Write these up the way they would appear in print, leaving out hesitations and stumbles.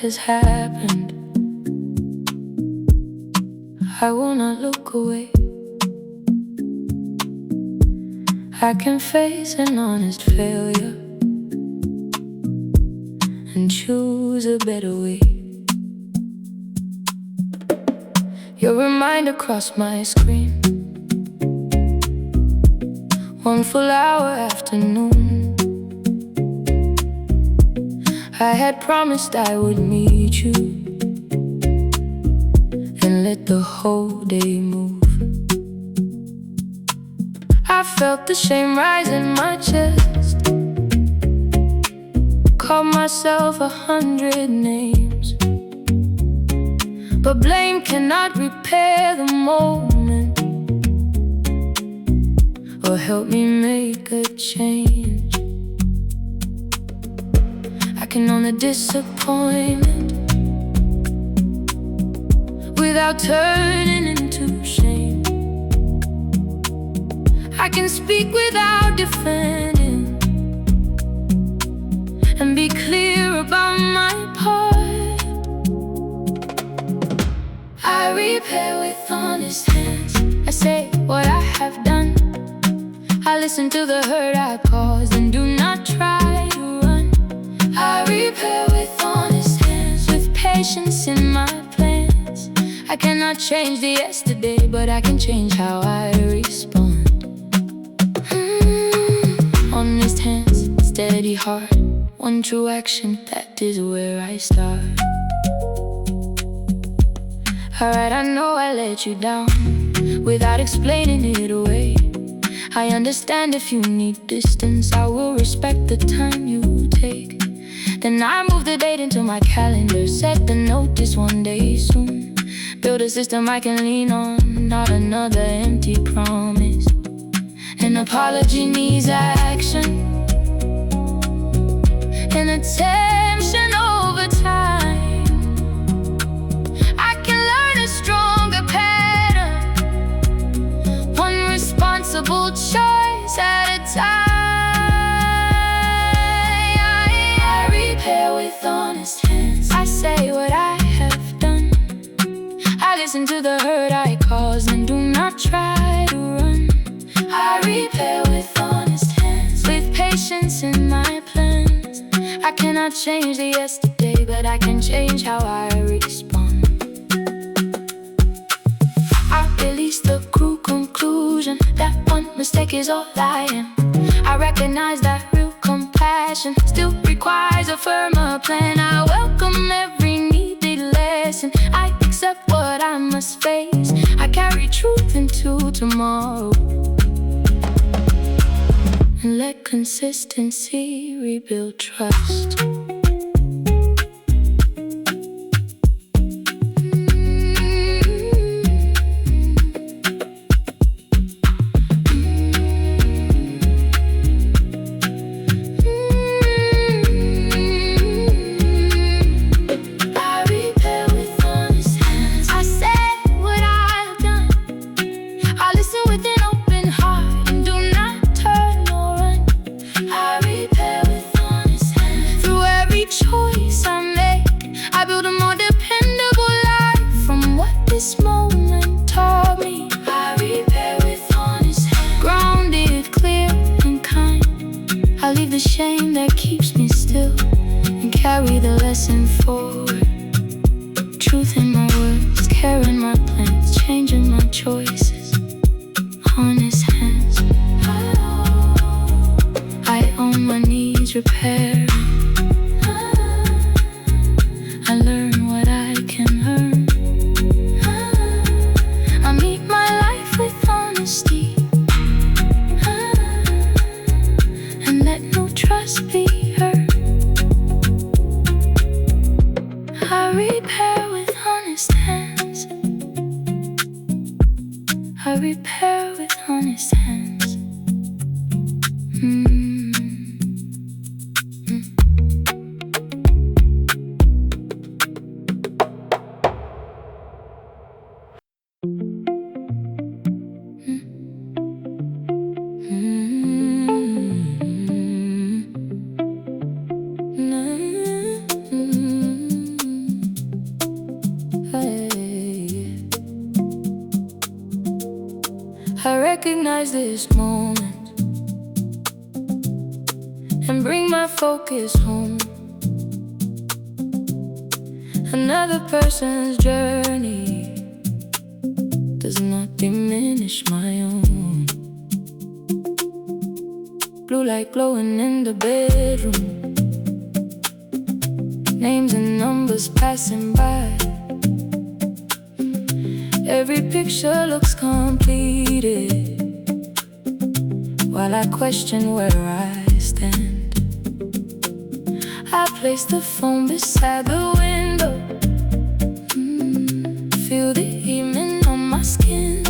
has happened, I will not look away. I can face an honest failure and choose a better way. Your reminder crossed my screen, one full hour afternoon. I had promised I would meet you and let the whole day move. I felt the shame rise in my chest, called myself 100 names, but blame cannot repair the moment or help me make a change. I can own the disappointment without turning into shame. I can speak without defending and be clear about my part. I repair with honest hands. I say what I have done. I listen to the hurt, I pause and do not try to run. I repair with honest hands, with patience in my plans. I cannot change the yesterday, but I can change how I respond. Honest hands, steady heart, one true action, that is where I start. Alright, I know I let you down without explaining it away. I understand if you need distance, I will respect the time you take. Then I move the date into my calendar, set the notice one day soon. Build a system I can lean on, not another empty promise. An apology needs action, and attention over time. I can learn a stronger pattern, one responsible choice at a time. I repair with honest hands. I say what I have done. I listen to the hurt I caused and do not try to run. I repair with honest hands, with patience in my plans. I cannot change the yesterday, but I can change how I respond. I release the cruel conclusion that one mistake is all I am. I recognize that real compassion still requires a firmer plan. I welcome every needed lesson. I accept what I must face. I carry truth into tomorrow, and let consistency rebuild trust. This moment taught me. I repair with honest hands, grounded, clear, and kind. I leave the shame that keeps me still and carry the lesson forward. Truth in my words, care in my plans, changing my choices. Honest hands. I own my needs, repair. I learn what I can earn. And let no trust be hurt. I repair with honest hands. I repair with honest hands. recognize this moment and bring my focus home. Another person's journey does not diminish my own. Blue light glowing in the bedroom, names and numbers passing by. Every picture looks completed while I question where I stand. I place the phone beside the window, feel the evening on my skin.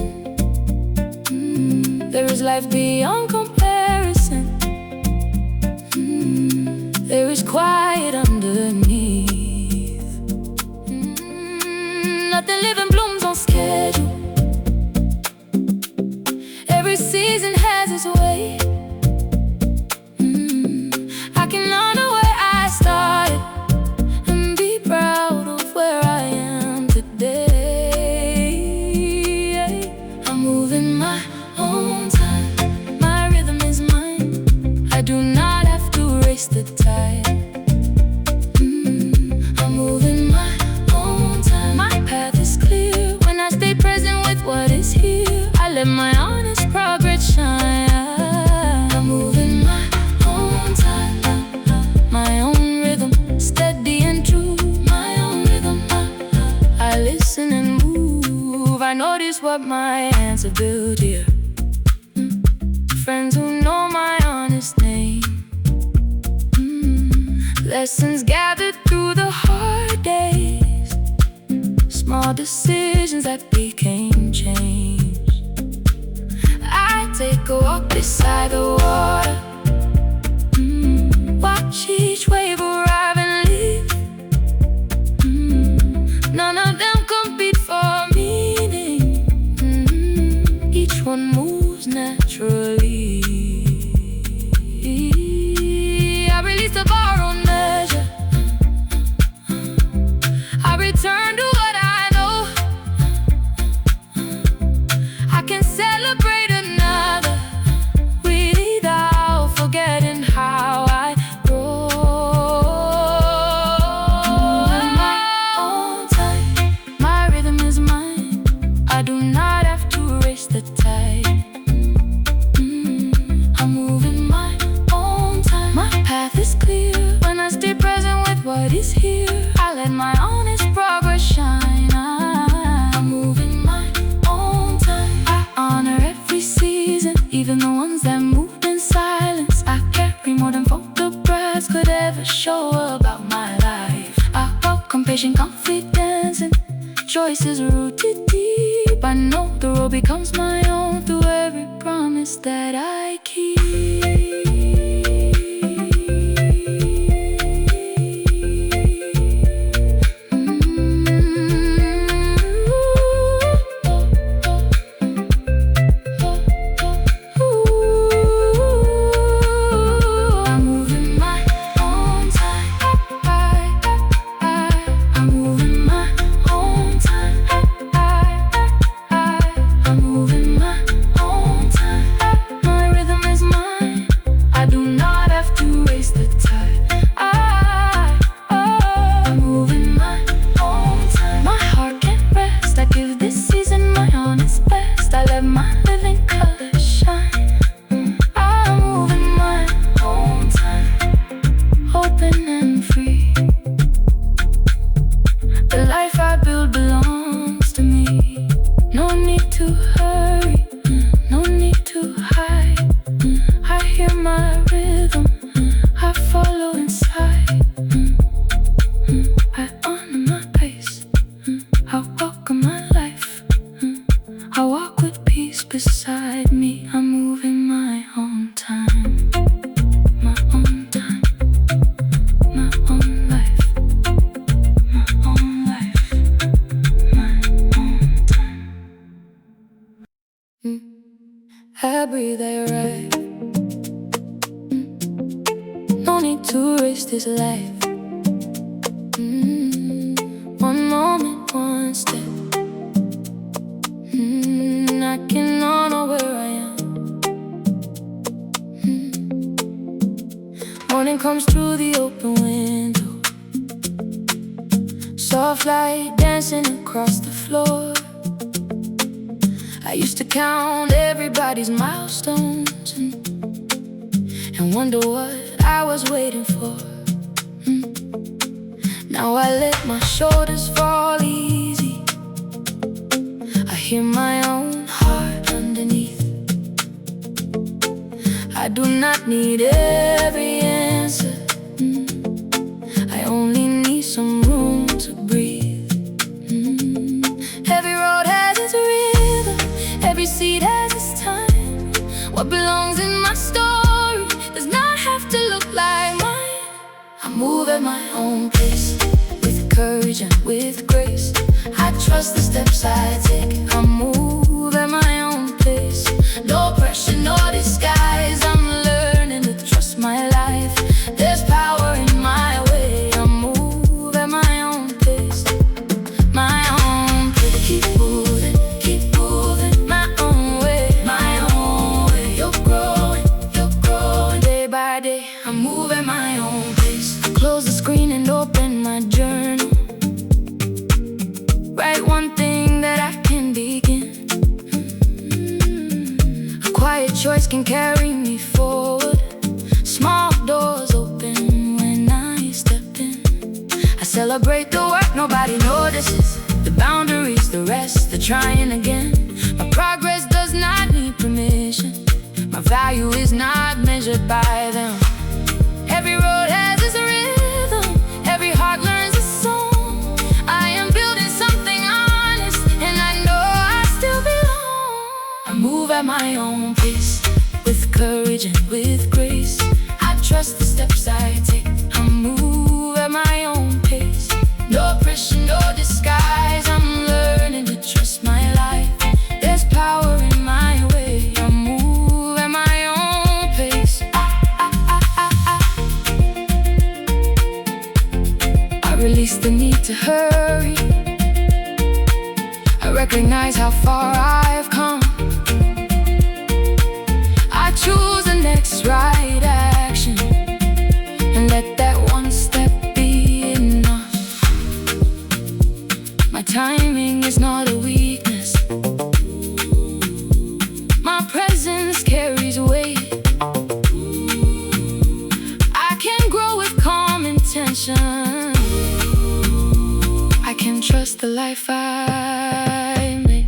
There is life beyond comparison. There is quiet underneath. Nothing living blooms on schedule. Every season has its way. I can honor where I started and be proud of where I am today. I'm moving my own time. My rhythm is mine. I do not have to race the tide. I'm moving my own time. My path is clear when I stay present with what is here. I let my honest progress shine. I'm moving my own time, my own rhythm, steady and true. My own rhythm, I listen and move. I notice what my hands have built here. Friends who know my honest name. Lessons gathered through the hard days. Small decisions that became change. I take a walk beside the water, watch each wave arrive and leave. None of them compete for meaning. Each one moves naturally. I release the borrowed measure. I return to what I know. I can celebrate another without forgetting how I grow. My own time, my rhythm is mine. I do not have to race the tide. I'm moving my own time. My path is clear when I stay present with what is here. I let my honest progress shine. I'm moving my own time. I honor every season, even the ones that moved in silence. I carry more than photographs could ever show about my life. I welcome patient confidence and choices rooted deep. I know the road becomes my own through every promise that I keep. I'm moving my own time. I'm moving my own time. I'm moving my own time. My rhythm is mine. I do not have to race the tide. I'm moving my own time. My heart can't rest. I give this season my honest best. I let my living colors shine. I'm moving my own time, open and free. The life I build belongs to me. No need to hurry, no need to hide. I hear my rhythm, I follow inside. I honor my pace, I welcome my life. I walk with peace beside me. I'm moving my own time, my own time, my own life, my own life, my own time. I breathe, I arrive. No need to race this life. One moment, one step. I can honor where I am. comes through the open window, soft light dancing across the floor. I used to count everybody's milestones and wonder what I was waiting for. Now I let my shoulders fall easy. I hear my own heart underneath. I do not need every answer. I only need some room to breathe. Every road has its rhythm, every seed has its time. What belongs in my story does not have to look like mine. I move at my own pace, with courage and with grace. I trust the steps I take. I move at my own pace, no pressure, no disguise. I'm learning to trust my life. There's power in my way. I move at my own pace, my own pace. Keep moving, my own way, my own way. You're growing day by day. I move at my own pace. I close the screen and open my journal. Write one thing that I can begin. A quiet choice can carry me forward. Small doors open when I step in. I celebrate the work nobody notices, the boundaries, the rest, the trying again. My progress does not need permission. My value is not measured by them. Every road has its rhythm, every heart learns a song. I am building something honest, and I know I still belong. I move at my own pace, with courage and with grace. I trust the steps I take. I move at my own pace, no pressure, no disguise. I'm learning to trust my life. There's power in my way. I move at my own pace. I release the need to hurry. I recognize how far I've come. I choose the next right action, and let that one step be enough. My timing is not a weakness. My presence carries weight. I can grow with calm intention. I can trust the life I make.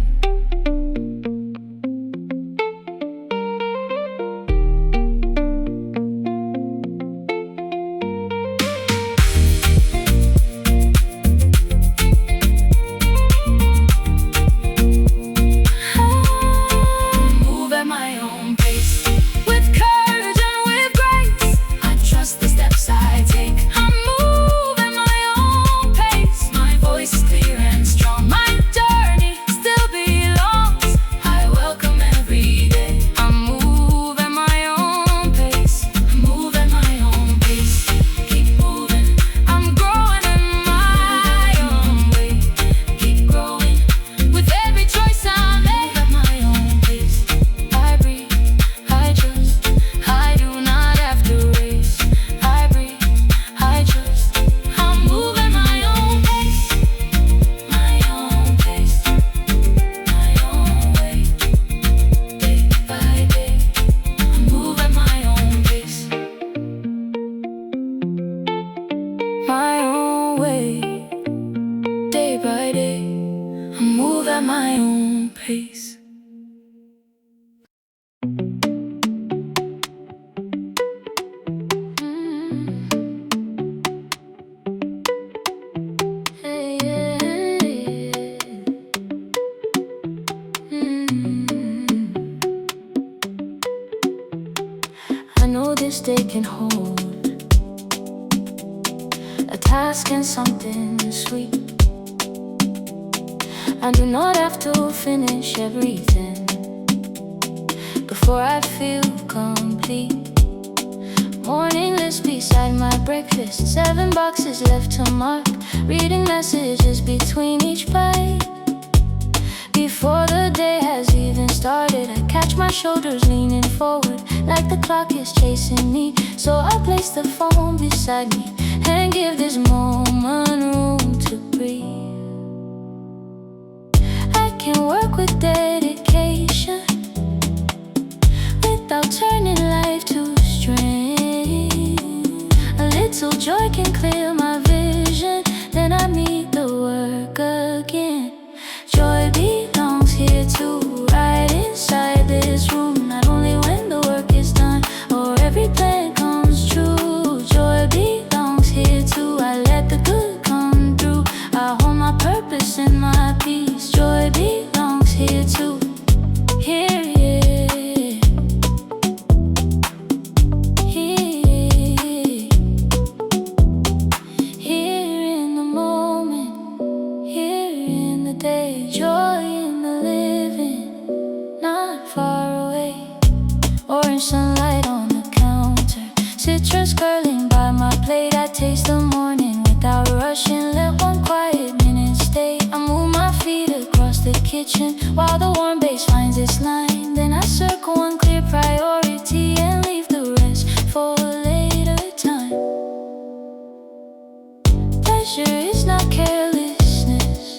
Move at my own pace, with courage and with grace. I trust the steps I take. I move at my own pace. My voice is clear and strong. My journey still belongs. I welcome every day. I move at my own pace. I move at my own pace. Keep moving. I'm growing in my own way. Keep growing with every choice I make. At my own pace, I breathe, I trust. I do not have to race. I breathe, I trust. I move at my own pace, my own pace, my own way. Day by day, I move at my own pace, my own way. Day by day, I move at my own pace. Hey, yeah, yeah. I know this day can hold a task and something sweet. I do not have to finish everything before I feel complete. Morning list beside my breakfast, 7 boxes left to mark. Reading messages between each bite. Before the day has even started, I catch my shoulders leaning forward. like the clock is chasing me. So I place the phone beside me and give this moment room to breathe. I can work with dedication without turning life to strain. A little joy can clear my vision, then I meet the work again. Joy belongs here too, right inside this room. Not only when the work is done or every plan comes true. Joy belongs here too, I let the good come through. I hold my purpose and my peace. Joy belongs here too. Here, yeah. Here, here in the moment, here in the day. Joy in the living, not far away. Orange sunlight on the counter, citrus curling by my plate. I taste the morning without rushing, let one quiet minute stay. I move my feet across the kitchen while the warm bass finds its line. Then I circle one clear priority and leave the rest for a later time. Pleasure is not carelessness,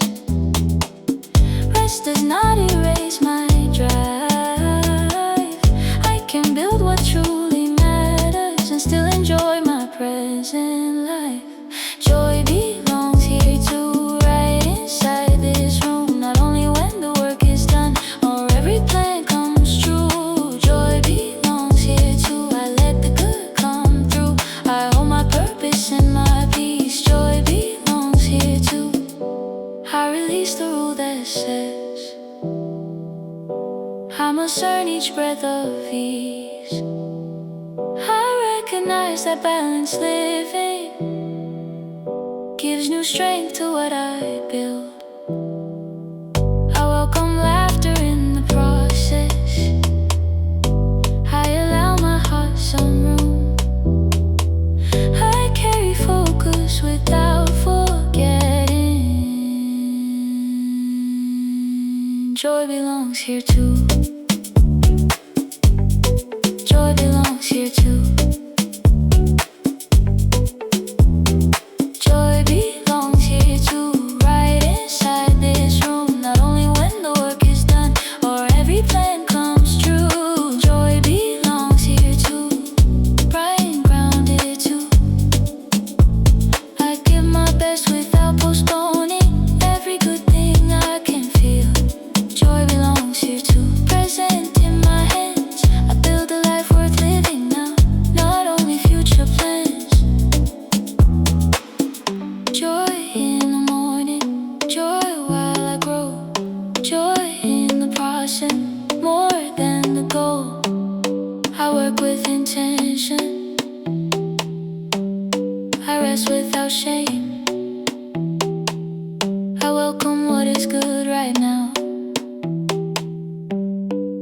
rest does not erase my drive. I can build what truly matters and still enjoy my present life. Joy belongs here too, right inside this room. Not only when the work is done or every plan comes true. Joy belongs here too, I let the good come through. I hold my purpose and my peace. Joy belongs here too. I release the rule that says I must earn each breath of ease. I recognize that balanced living gives new strength to what I build. I welcome laughter in the process. I allow my heart some room. I carry focus without forgetting. Joy belongs here too. Joy belongs here too. Joy belongs here too, right inside this room. Not only when the work is done or every plan comes true. Joy belongs here too, bright and grounded too. I give my best without postponing every good thing I can feel. Joy belongs here too, present in my hands. I build a life worth living now, not only future plans. Joy in the morning, joy while I grow. Joy in the process, more than the goal. I work with intention, I rest without shame. I welcome what is good right now,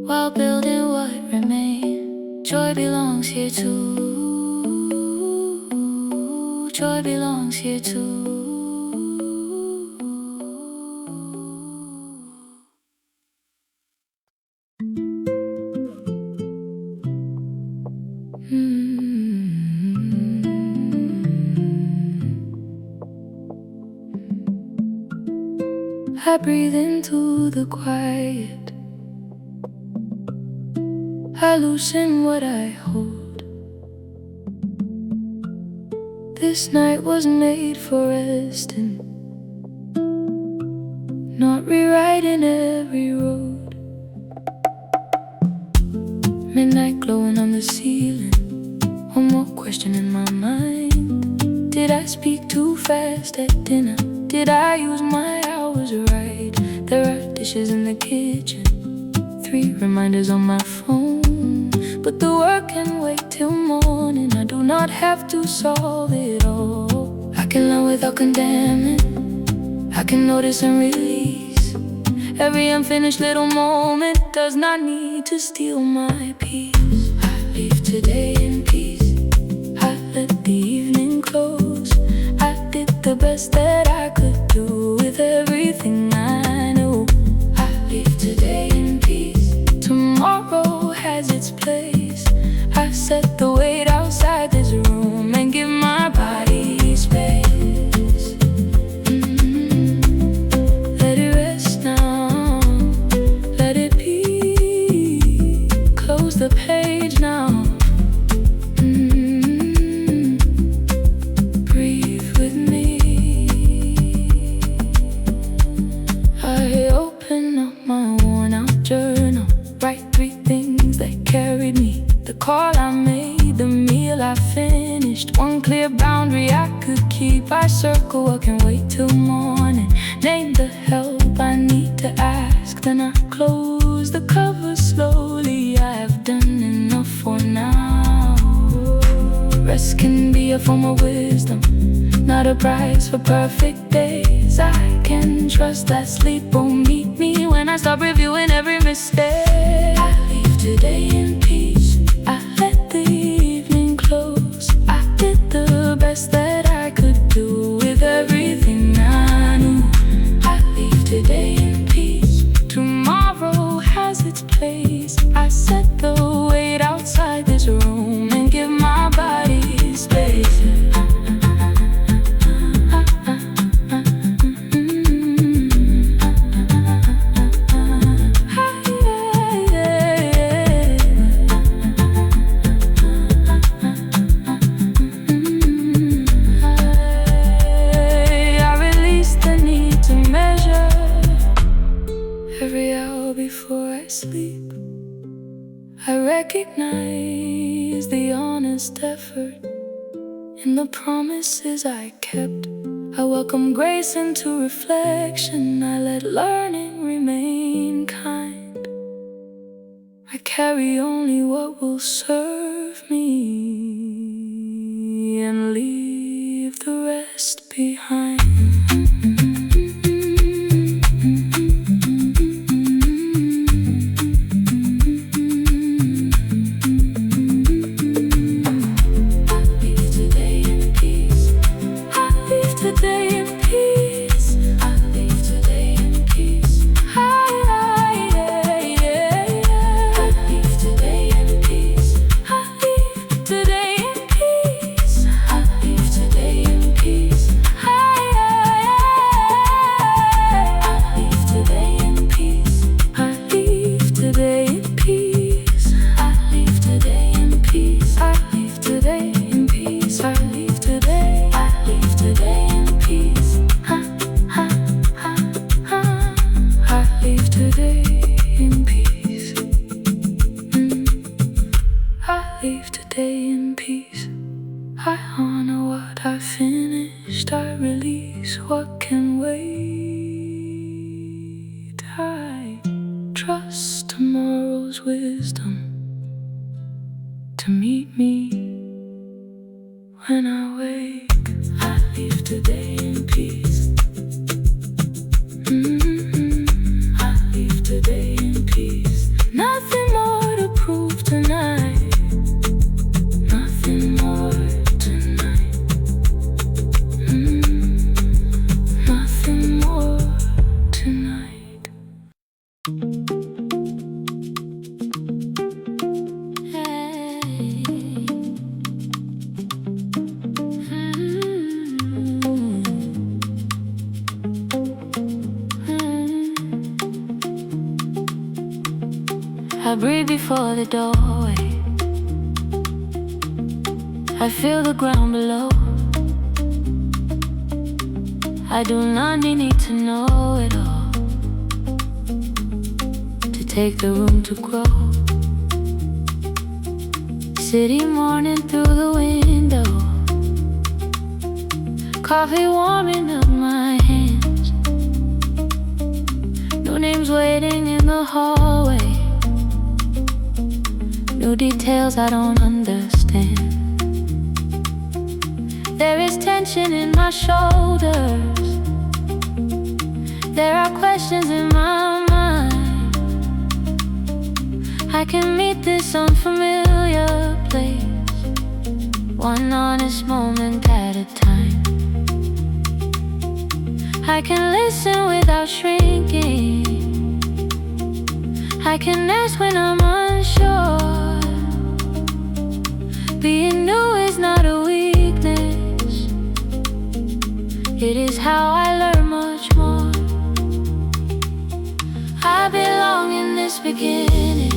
while building what remains. Joy belongs here too. Joy belongs here too. I breathe into the quiet, I loosen what I hold. This night was made for resting, not rewriting every road. Midnight glowing on the ceiling, one more question in my mind. Did I speak too fast at dinner? Did I use my hours right? There are dishes in the kitchen, 3 reminders on my phone. But the work can wait till morning. I do not have to solve it all. I can learn without condemning, I can notice and release. Every unfinished little moment does not need to steal my peace. I leave today in peace, I let the evening close. I did the best that I could do with everything I knew. I leave today in peace, tomorrow has its place. form of wisdom, not a price for perfect days. I can trust that sleep won't meet me when I start reviewing every mistake. I leave today in peace. I let the evening close. I did the best that I could do with everything I knew. I leave today in peace. Tomorrow has its place. I set the weight outside this room and give my body space. Every hour before I sleep, I recognize the honest effort in the promises I kept. I welcome grace into reflection. I let learning remain kind. I carry only what will serve me and leave the rest behind. Leave today in peace. I honor what I finished. I release what can wait. I trust tomorrow's wisdom to meet me when I wake. I leave today in peace. I leave today in peace. Nothing more to prove tonight. I breathe before the doorway. I feel the ground below. I do not need to know it all to take the room to grow. City morning through the window, coffee warming up my hands. No names waiting in the hallway. New details I don't understand. There is tension in my shoulders. There are questions in my mind. I can meet this unfamiliar place, one honest moment at a time. I can listen without shrinking. I can ask when I'm unsure. Being new is not a weakness. It is how I learn much more. I belong in this beginning,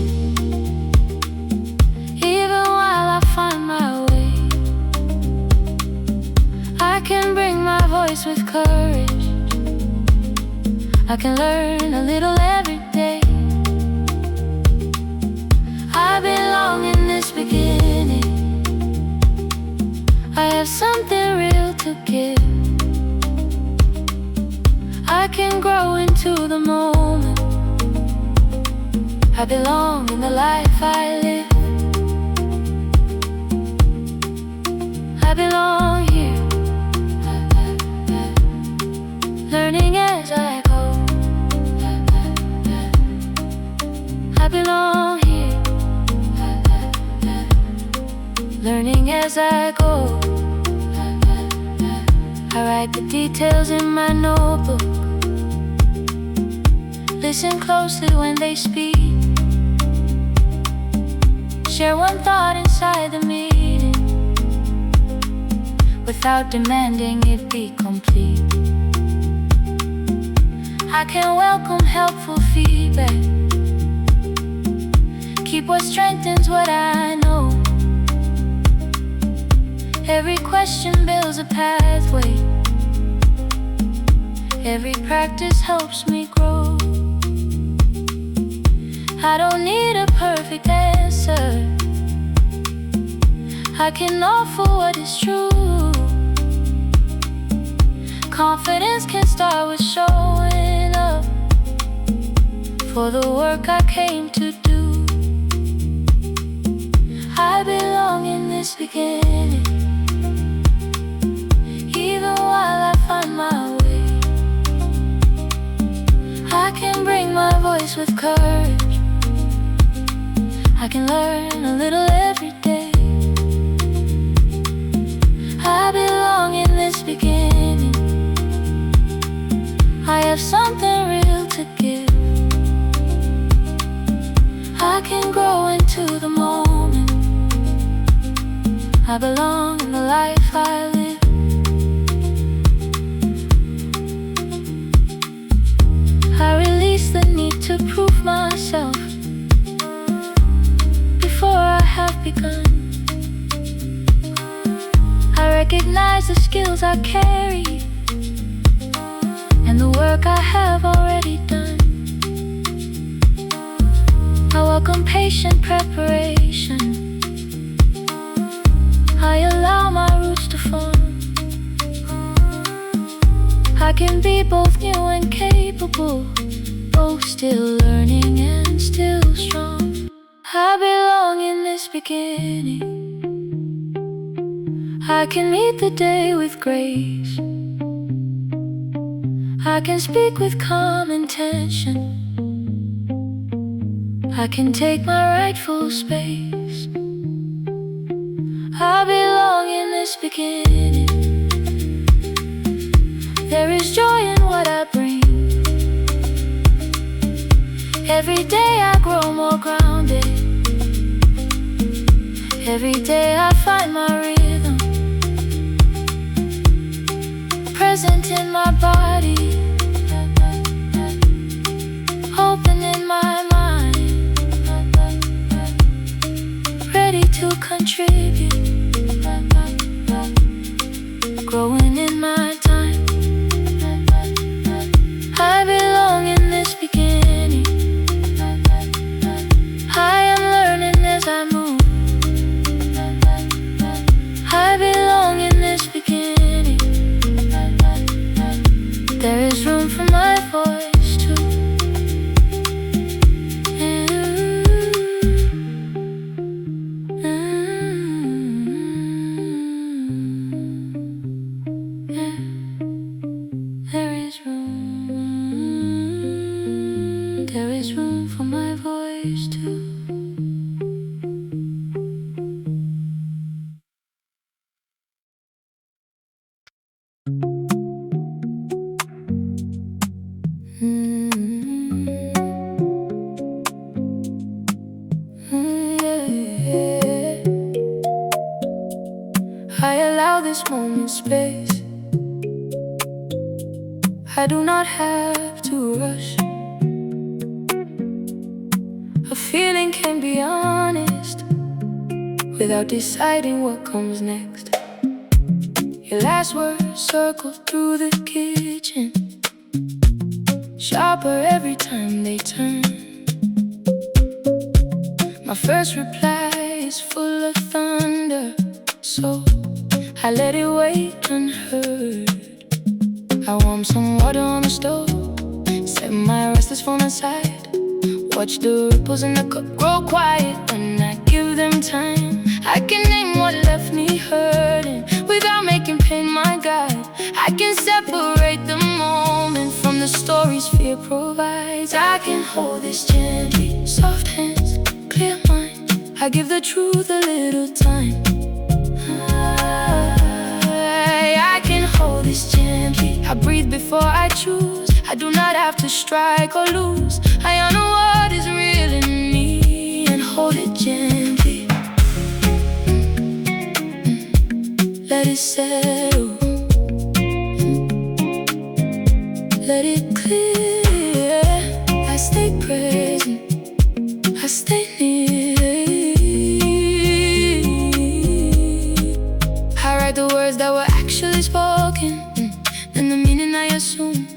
even while I find my way. I can bring my voice with courage. I can learn a little every day. I belong in this beginning. I have something real to give. I can grow into the moment. I belong in the life I live. I belong here, learning as I go. I belong here, learning as I go. I write the details in my notebook, listen closely when they speak, share one thought inside the meeting, without demanding it be complete. I can welcome helpful feedback, keep what strengthens what I know. Every question builds a pathway, every practice helps me grow. I don't need a perfect answer, I can offer what is true. Confidence can start with showing up for the work I came to do. I belong in this beginning, even while I find my way. I can bring my voice with courage, I can learn a little every day. I belong in this beginning, I have something real to give. I can grow into the moment, I belong in the life I live. I release the need to prove myself before I have begun. I recognize the skills I carry and the work I have already done. I welcome patient preparation, I allow my roots to form. I can be both new and capable, both still learning and still strong. I belong in this beginning, I can meet the day with grace, I can speak with calm intention, I can take my rightful space. I belong in this beginning, there is joy in what I bring. Every day I grow more grounded, every day I find my rhythm, present in my body, open in my mind, ready to contribute, growing in my time. I belong in this beginning, I am learning as I move. I belong in this beginning, there is room for my voice too. There is room for my voice too. I allow this moment space, I do not have to rush. A feeling can be honest without deciding what comes next. Your last words circle through the kitchen, sharper every time they turn. My first reply is full of thunder, so I let it wait unheard. I warm some water on the stove, set my restless phone aside, watch the ripples in the cup grow quiet when I give them time. I can name what left me hurting without making pain my guide. I can separate the moment from the stories fear provides. I can hold this gently, soft hands, clear mind. I give the truth a little time. I can hold this gently. I breathe before I choose. I do not have to strike or lose. I honor what is real in me and hold it gently. Let it settle. Let it clear. I stay present. I stay near. I write the words that were actually spoken, and the meaning I assumed.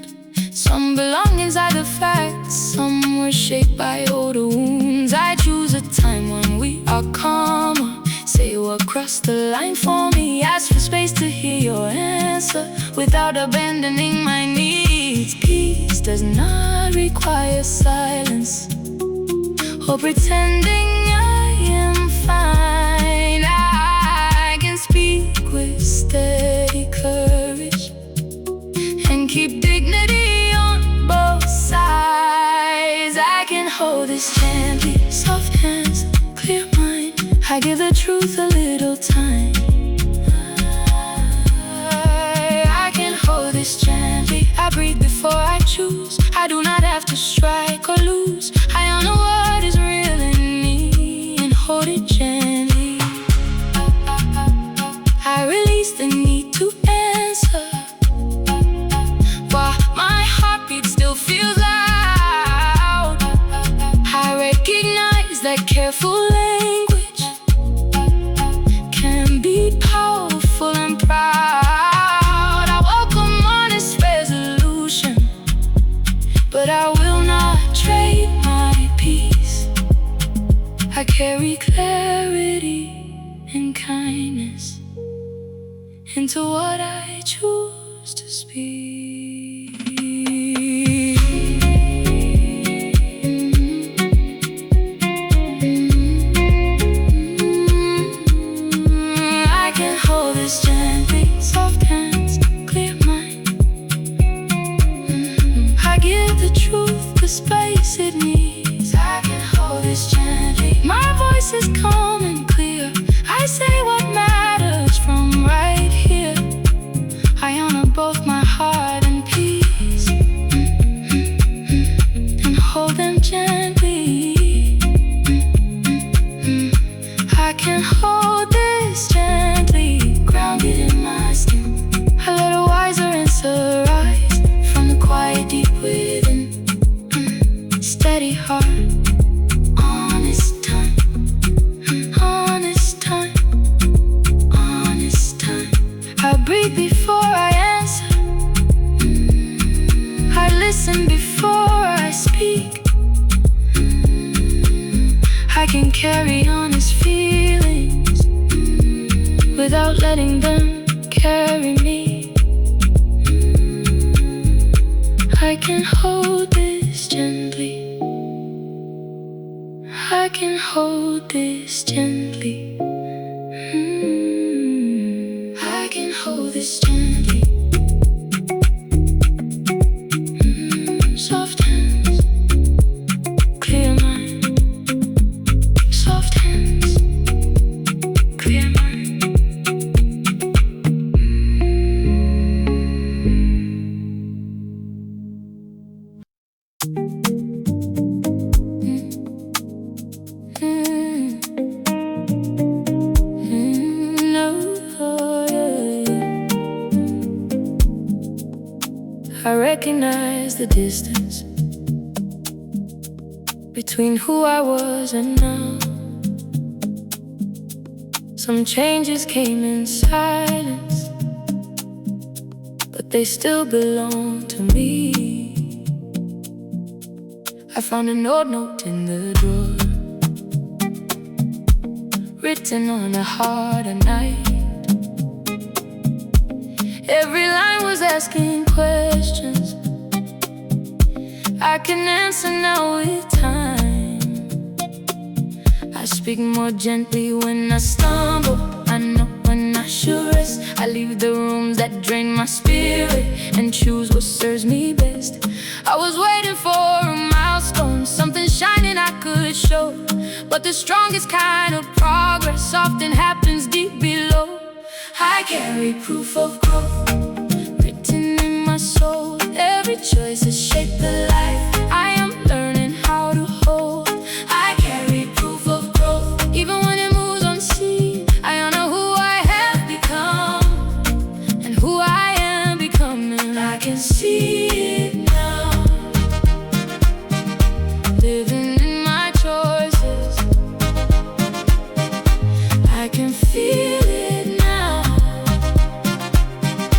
Some belong inside the facts, some were shaped by older wounds. I choose a time when we are calmer. Say what crossed the line for me. Ask for space to hear your answer without abandoning my needs. Peace does not require silence or pretending I am fine. I can speak with steady courage and keep dignity on both sides. I can hold this gently, soft hands, clear mind. I give the truth a little time. I can hold this gently. I breathe before I choose. I do not have to strike or lose. I honor what is real in me and hold it gently. I release the need to answer while my heartbeat still feels loud. I recognize that careful language can be powerful and proud. I welcome honest resolution, but I will not trade my peace. I carry clarity and kindness into what I choose to speak. I can hold this gently, soft hands, clear mind. I give the truth the space it needs. I can hold this gently. My voice is calm and clear. I say what matters from right here. I honor both my heart and peace and hold them gently. I can hold this gently, grounded in my skin. A little wiser answer rise from the quiet deep within. Steady heart, honest time, honest time, honest time. I breathe before I answer. I listen before I speak. I can carry honest feelings without letting them carry me. I can hold this gently. I can hold this gently. I can hold this gently. Soft hands, clear mind. Soft hands, clear mind. I recognize the distance between who I was and now. Some changes came in silence, but they still belong to me. I found an old note in the drawer, written on a harder night. Every line was asking questions I can answer now with time. I speak more gently when I stumble. I know when I I should rest. I leave the rooms that drain my spirit and choose what serves me best. I was waiting for a milestone, something shining I could show, but the strongest kind of progress often happens deep below. I carry proof of growth written in my soul. Every choice has shaped the life I am learning how to hold. I carry proof of growth, even when it moves unseen. I honor who I have become and who I am becoming. I can see it now, living in my choices. I can feel it now,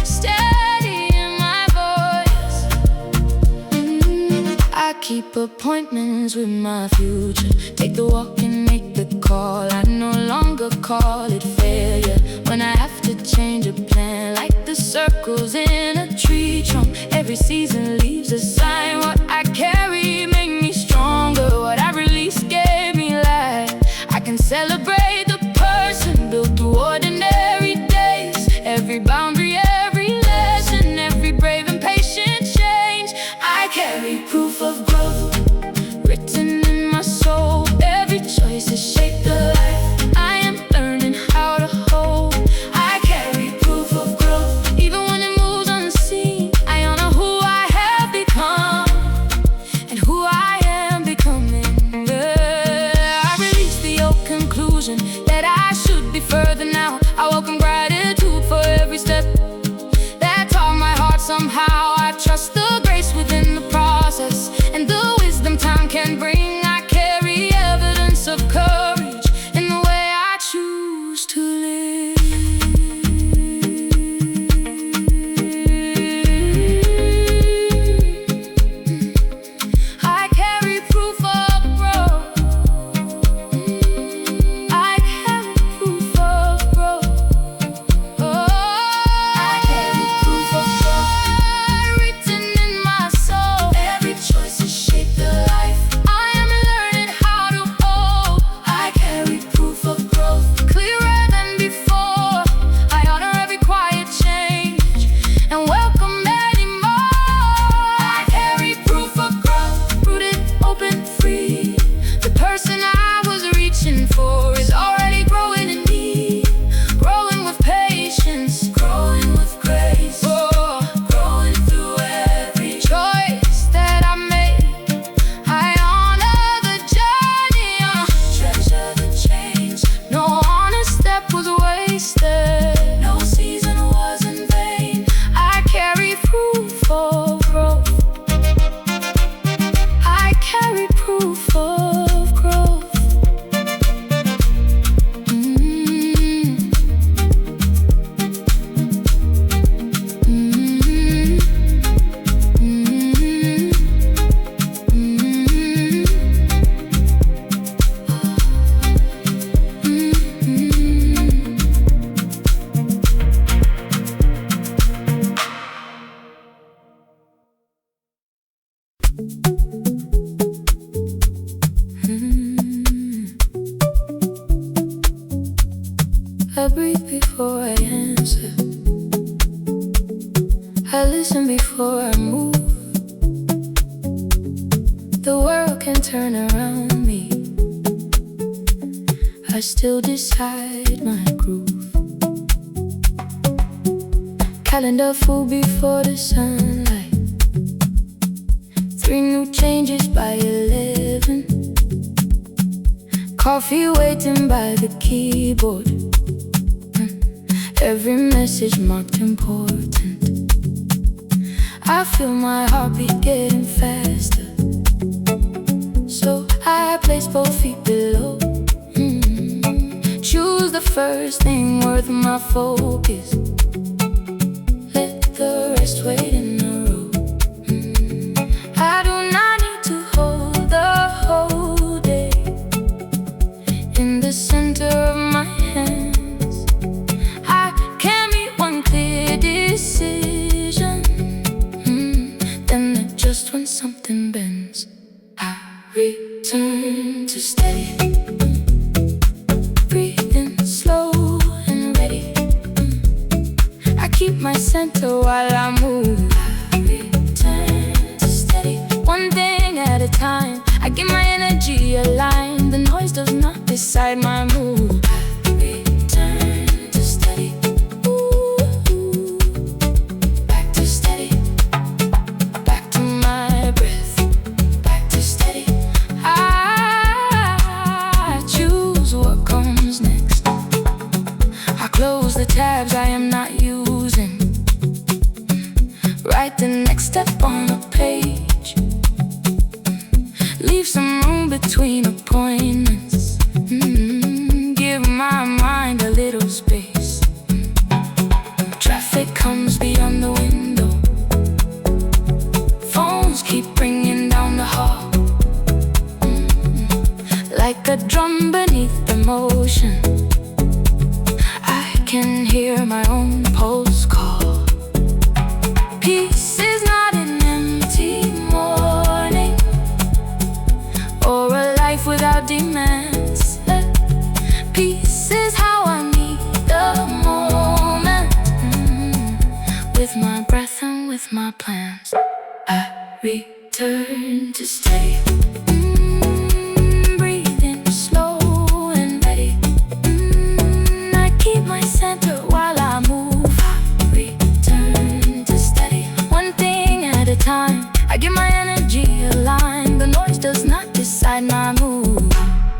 steady in my voice. I keep appointments with my future, take the walk and make the call. I no longer call it failure when I have to change a plan. Like the circles in a tree trunk, every season leaves a sign. What I carry made me stronger, what I released gave me life. I can celebrate the person built through ordinary days. Every boundary, every lesson, every brave and patient change. I carry proof of growth written in my soul. Every choice has shaped the life I am learning how to hold. I carry proof of growth, even when it moves unseen. I honor who I have become and who I am becoming. I release the old conclusion that I should be further now. I welcome gratitude for every step that taught my heart somehow. I trust the grace within the process and the wisdom time can bring. I carry evidence of courage in the way I choose to live. I carry proof of growth. I carry proof of growth. I carry proof of growth written in my soul. Every choice has shaped the life I am learning how to hold. I carry proof of growth, clearer than before. I honor every quiet change and welcome many more. I carry proof of growth, rooted, open, free. The person I was reaching for is already growing in me, growing with patience, growing with grace, growing through every choice that I make. I honor the journey, treasure the change. No honest step was wasted, no season was in vain. I carry proof of growth. I carry proof of growth. I breathe before I answer. I listen before I move. The world can turn around me, I still decide my groove. Calendar full before the sunlight, 3 new changes by 11. Coffee waiting by the keyboard, every message marked important. I feel my heartbeat getting faster, so I place both feet below. Choose the first thing worth my focus, let the rest wait in a row. I do not need to hold the whole day in the center of my hands. I can make one clear decision, then adjust when something bends. I return to steady, breathing slow and ready. center while I move. I return to steady, one thing at a time. I get my energy aligned. The noise does not decide my move. I return to steady. Ooh, back to steady. Back to my breath. Back to steady. I choose what comes next. I close the tabs I am not using. Write the next step on the page. Leave some room between appointments. Give my mind a little space. Traffic comes beyond the window. Phones keep ringing down the hall. Like a drum beneath emotion, I can hear my own pulse call. Peace is not an empty morning, or a life without demands. Peace is how I meet the moment, with my breath and with my plans. I return to steady. Breathing slow and ready. I keep my center while I move. I return to steady, one thing at a time. I get my energy aligned. The noise does not decide my move.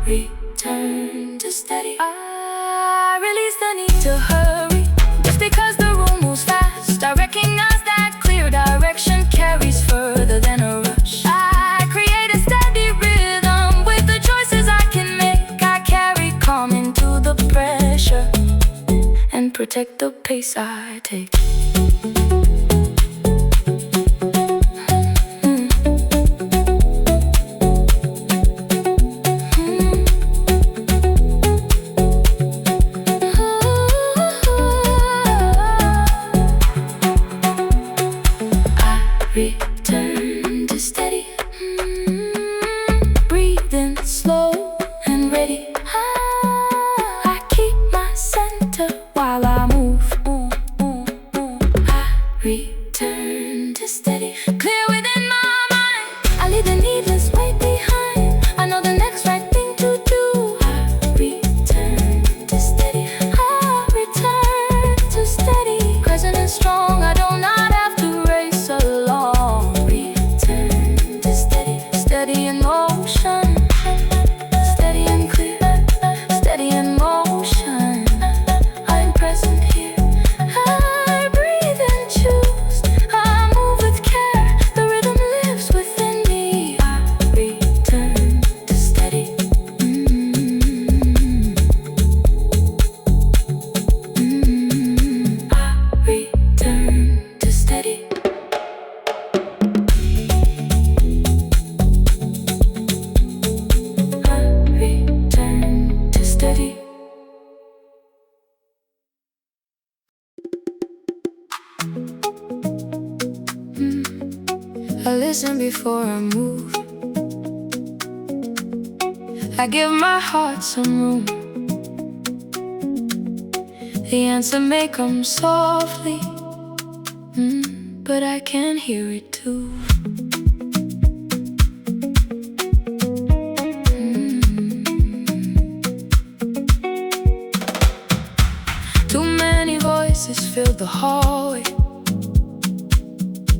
Return to steady. I release the need to hurry. Just because the room moves fast, I recognize that clear direction carries further than a rush. I create a steady rhythm with the choices I can make. I carry calm into the pressure and protect the pace I take. Return to steady. Breathing slow and ready. I keep my center while I move. I return to steady. Clear within my mind. I leave the needless weight behind. I know the next right thing to do. I return to steady. I return to steady. Present and strong, I do not have to race along. Return to steady. Steady in motion. Steady and clear. Steady in motion. I'm present here. I breathe and choose. I move with care. The rhythm lives within me. I return to steady. I return to steady. I return to steady. I listen before I move. I give my heart some room. The answer may come softly, but I can hear it too. Too many voices fill the hallway,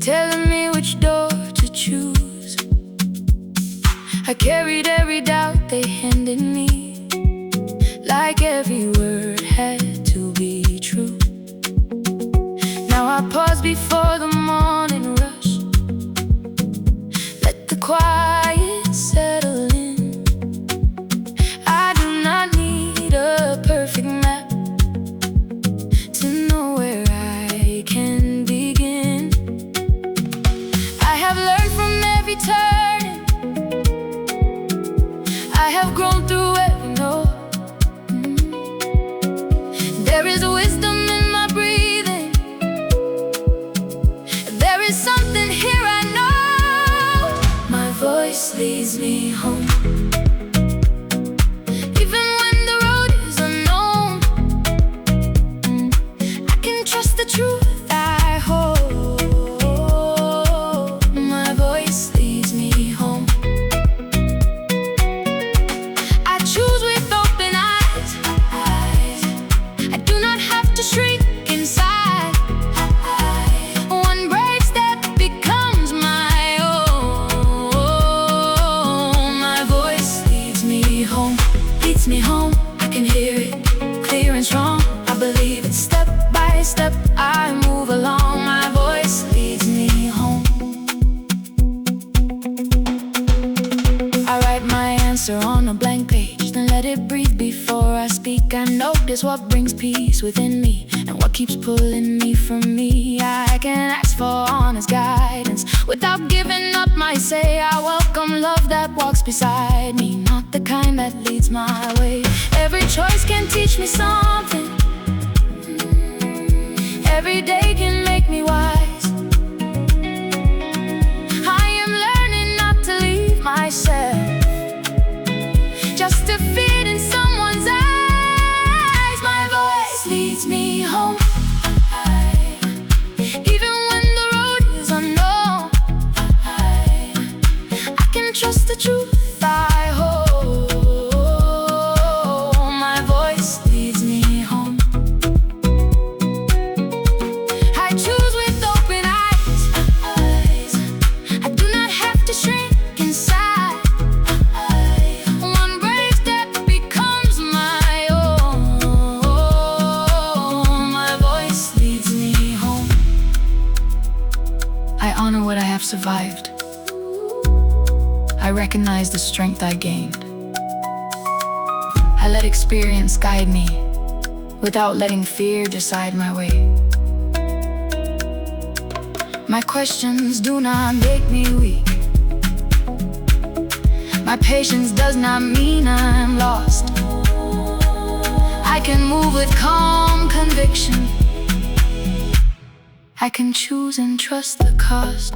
telling me which door to choose. I carried every doubt they handed me, like every word had to be true. Now I pause before the morning rush. Let the quiet settle in. I do not need a perfect map to know where I can begin. I have learned from every turning. I have grown through every no. There is wisdom in my breathing. There is something here I know. My voice leads me home. Even when the road is unknown, I can trust the truth I leads me home. I can hear it, clear and strong. I believe it. Step by step I move along. My voice leads me home. I write my answer on a blank page, then let it breathe before I speak. I notice what brings peace within me and what keeps pulling me from me. I can ask for honest guidance without giving up my say. I welcome love that walks beside me, not the kind that leads my way. Every choice can teach me something. Every day can make me wise. I am learning not to leave myself just to fit in someone's eyes. My voice leads me home. Even when the road is unknown, I can trust the truth I hold. My voice leads me home. I choose with open eyes. I do not have to shrink inside. One brave step becomes my own. My voice leads me home. I honor what I have survived. I recognize the strength I gained. I let experience guide me without letting fear decide my way. My questions do not make me weak. My patience does not mean I'm lost. I can move with calm conviction. I can choose and trust the cost.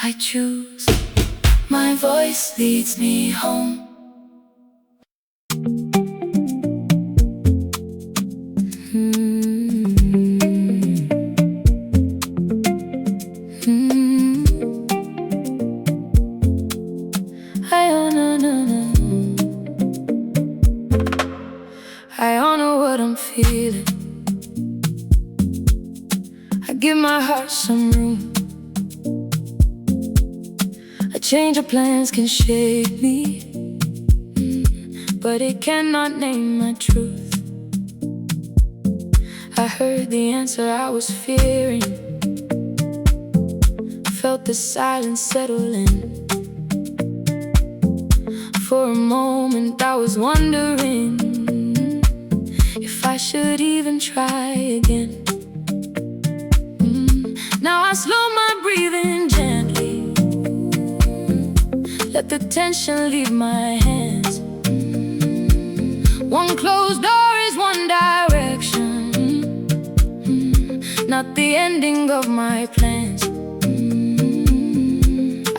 I choose. My voice leads me home. I honor what I'm feeling. I give my heart some room. A change of plans can shake me, but it cannot name my truth. I heard the answer I was fearing, felt the silence settle in. For a moment I was wondering if I should even try again. Now I slow my breathing gently, let the tension leave my hands. One closed door is one direction, not the ending of my plans.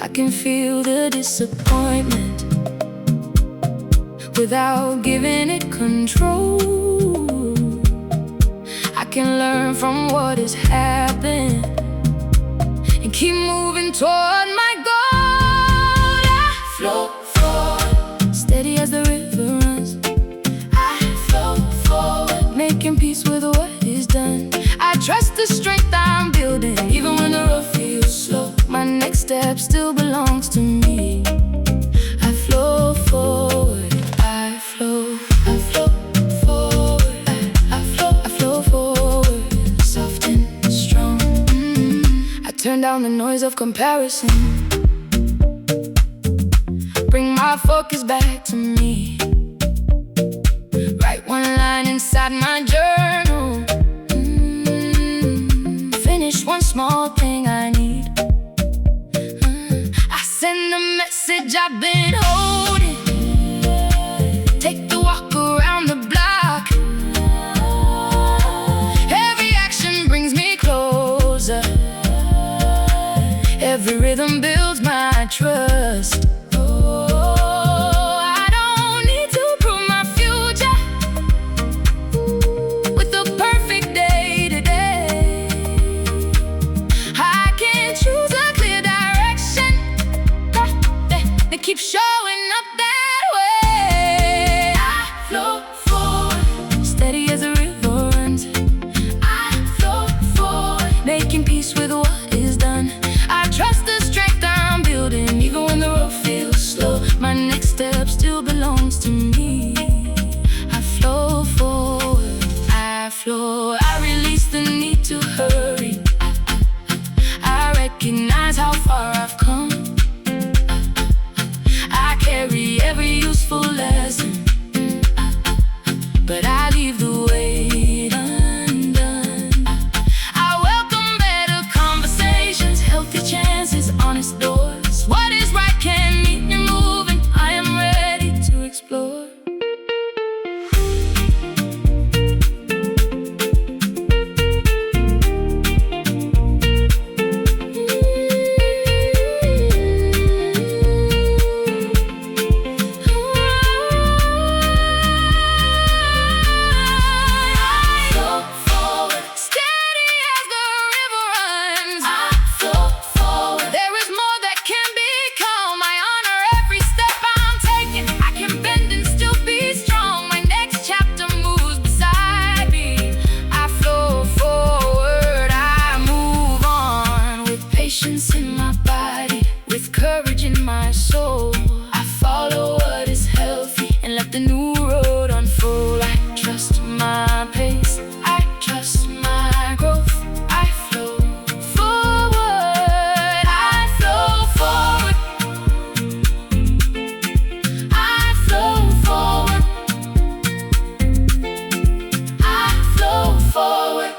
I can feel the disappointment without giving it control. I can learn from what has happened and keep moving toward my goal. I flow forward, steady as the river runs. I flow forward, making peace with what is done. I trust the strength I'm building, even when the road feels slow. My next step still belongs to me. I flow forward, I flow, I flow. comparison. Bring my focus back to me. Write one line inside my journal. Finish one small thing I need. I send a message I've been holding. Take the walk around the block. Every action brings me closer. Every rhythm builds my trust. I don't need to prove my future with the perfect day today. I can choose a clear direction that keeps showing up that way. I flow forward, steady as a river runs. I flow forward, making peace with what is done. I trust the strength I'm building, even when the road feels slow. My next step still belongs to me. I flow forward, I flow. I release the need to hurry. I recognize how far I've come. I carry every useful lesson, but I leave the weight undone. I welcome better conversations, healthy chances, honest doors. What is right can meet me moving. I am ready to explore. In my body, with courage in my soul, I follow what is healthy and let the new road unfold. I trust my pace, I trust my growth. I flow forward, I flow forward. I flow forward, I flow forward.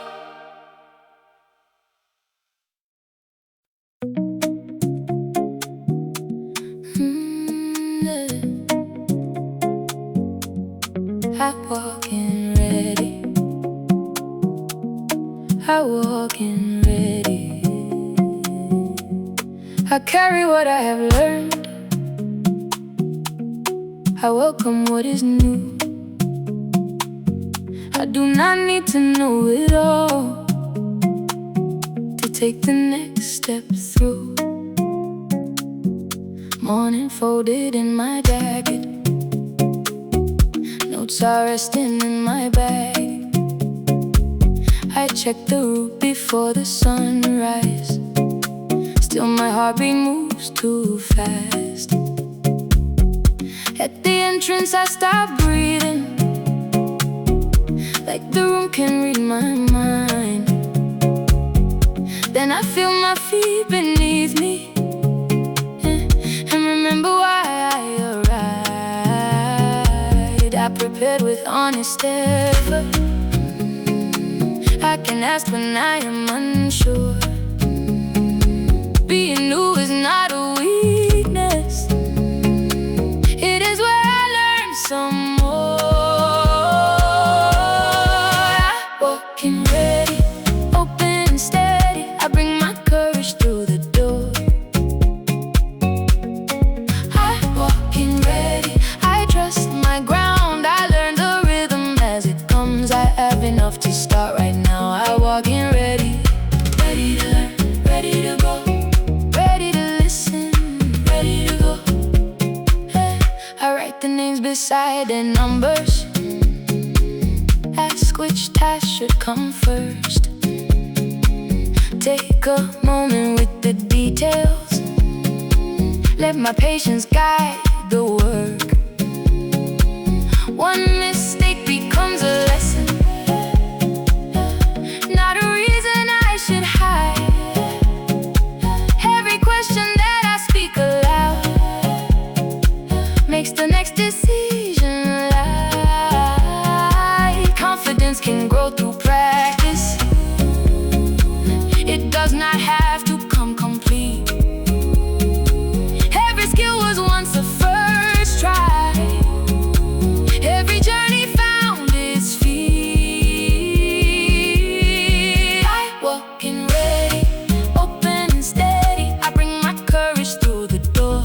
I walk in ready. I walk in ready. I carry what I have learned. I welcome what is new. I do not need to know it all to take the next step through. Morning folded in my jacket, notes are resting in my bag. I check the route before the sunrise. Still my heartbeat moves too fast. At the entrance I stop breathing, like the room can read my mind. Then I feel my feet beneath me, and remember why I arrived. I prepared with honest effort. I can ask when I am unsure. Being new is not a weakness. It is where I learn some more. I walk in ready, open and steady. I bring my courage through the door. I walk in ready, I trust my ground. I learn the rhythm as it comes. I have enough to start right now. I walk in ready, ready to learn, ready to go, ready to listen, ready to go. Hey, I write the names beside the numbers. Ask which task should come first. Take a moment with the details. Let my patience guide the work. One mistake becomes a lesson, not a reason I should hide. Every makes the next decision light. Confidence can grow through practice. It does not have to come complete. Every skill was once a first try. Every journey found its feet. I walk in ready, open and steady. I bring my courage through the door.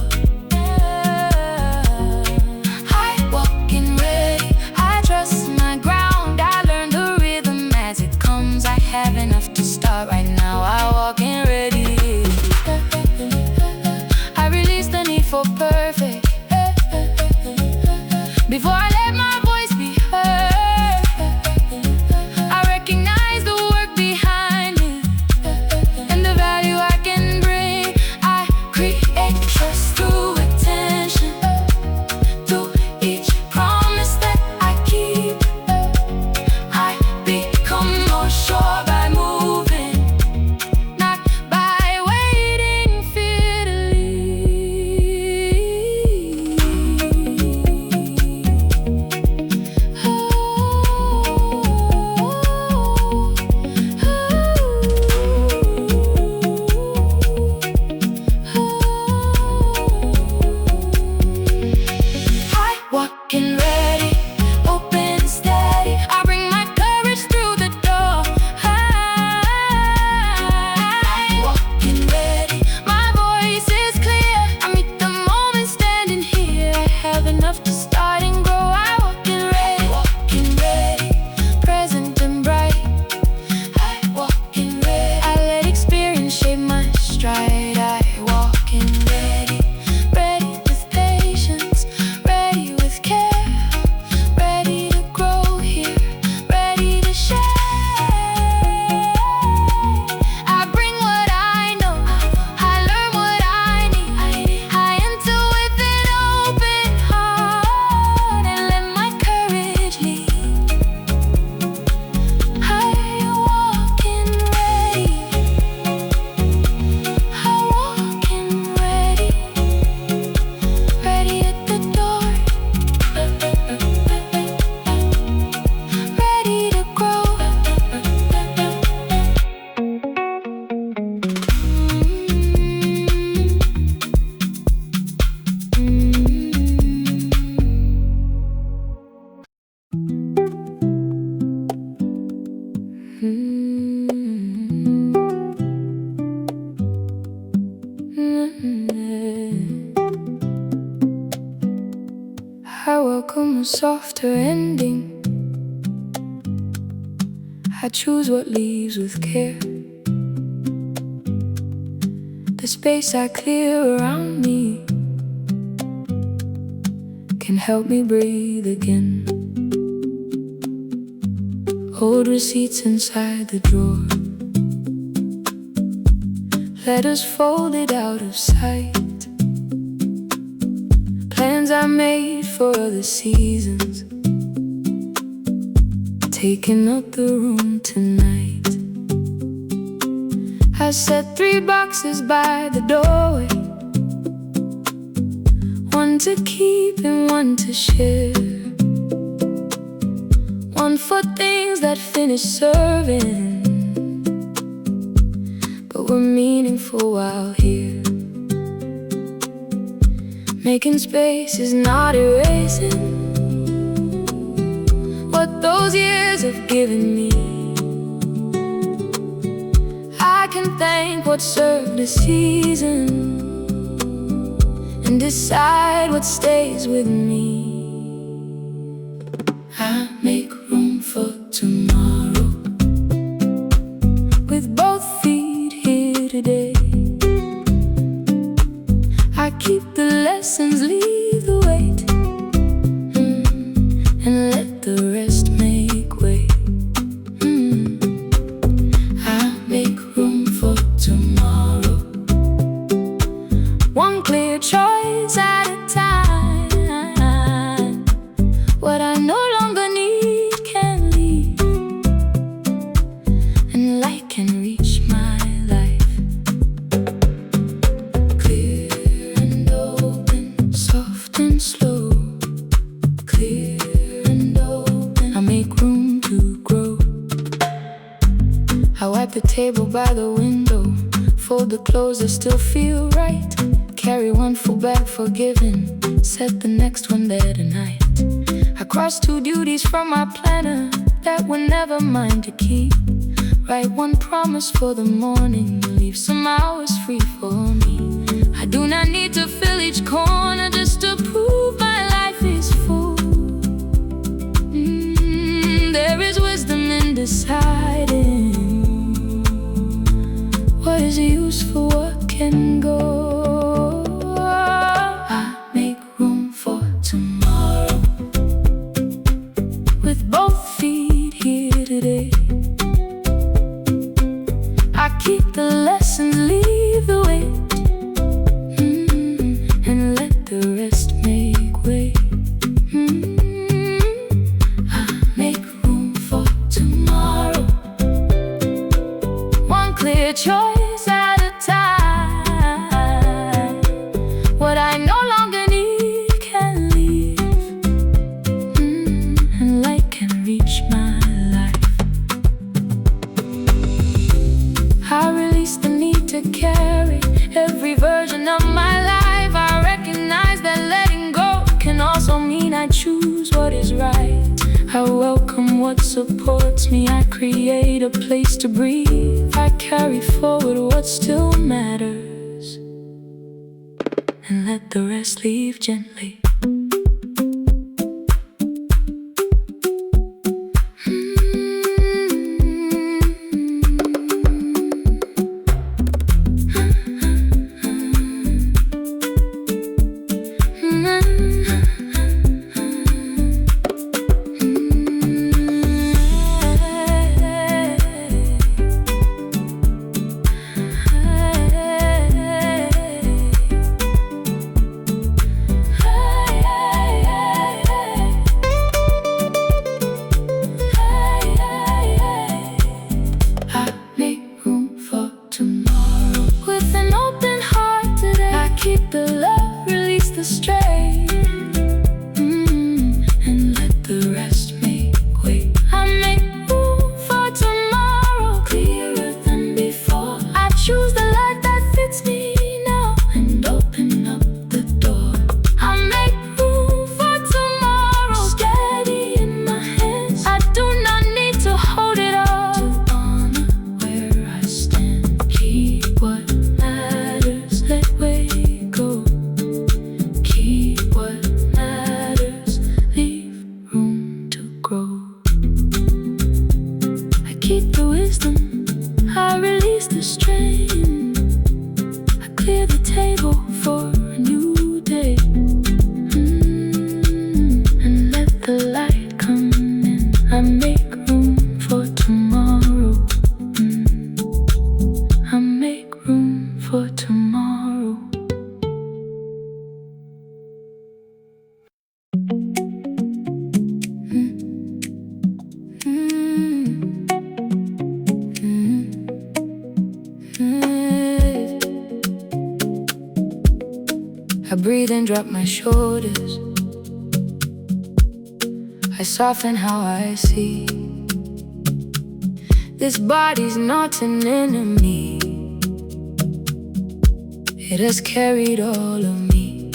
I walk in ready, I trust my ground. I learn the rhythm as it comes. I have enough to start right now. I walk in ready. I release the need for perfect before I let my voice be heard. I recognize the work behind me and the value I can bring. I create trust through attention, through each promise that I keep. I become more sure by moving, not by waiting fear to lead. I walk in ready, open and steady. I bring my courage through the door. I walk in ready, my voice is clear. I meet the moment standing here. I have enough to start and grow. I walk in ready, present and bright. I walk in ready, I let experience shape my stride. I walk in ready, ready with patience, ready with care, ready to grow here, ready to share. I bring what I know, I learn what I need. I enter with an open heart and let my courage lead. I walk in ready, I walk in ready, ready at the door, ready to grow. I welcome a softer ending. I choose what leaves with care. The space I clear around me can help me breathe again. Old receipts inside the drawer, letters folded out of sight, plans I made for other seasons, taking up the room tonight. I set 3 boxes by the doorway, one to keep and one to share, one for things that finish serving but were meaningful while here. Making space is not erasing what those years have given me. I can thank what served a season and decide what stays with me. I make room for tomorrow with both feet here today. I keep the lessons, leave the weight, and let the rest make way. I make room for tomorrow, one clear choice at a time. What I no longer need can leave, and light can reach my life. Clear and open, soft and slow. the table by the window, fold the clothes that still feel right. Carry one full bag forgiven, set the next one there tonight. I cross 2 duties from my planner that were never mine to keep. Write one promise for the morning, leave some hours free for me. I do not need to fill each corner just to prove my life is full. There is wisdom in deciding what is useful, what can go. I make room for tomorrow, with both feet here today. I keep the lessons, leave the weight, and let the rest make way. I make room for tomorrow, one clear choice at a time. What I no longer need can leave, and light can reach my life. I release the need to carry every version of my life. I recognize that letting go can also mean I choose what is right. I welcome what supports me, I create a place to breathe. I carry forward what still matters, and let the rest leave gently. Keep the love, release the strain, and let the rest make way. I make room for tomorrow, clearer than before. I choose the light that fits me now, and open up the door. I make room for tomorrow, steady in my hands. I do not need to hold it all to honor where I stand. Keep what matters, let way. Keep the wisdom, I release the strain. I clear the table for a new day, and let the light come in. I make room for tomorrow, I make room for tomorrow. I breathe and drop my shoulders. I soften how I see. This body's not an enemy, it has carried all of me.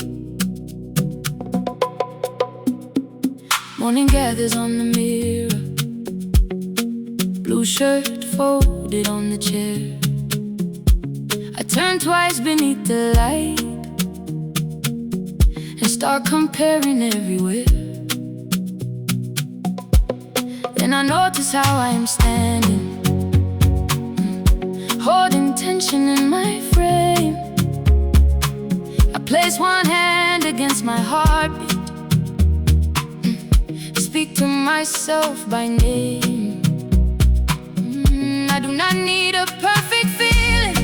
Morning gathers on the mirror, blue shirt folded on the chair. I turn twice beneath the light and start comparing everywhere. Then I notice how I am standing, holding tension in my frame. I place one hand against my heartbeat, speak to myself by name. I do not need a perfect feeling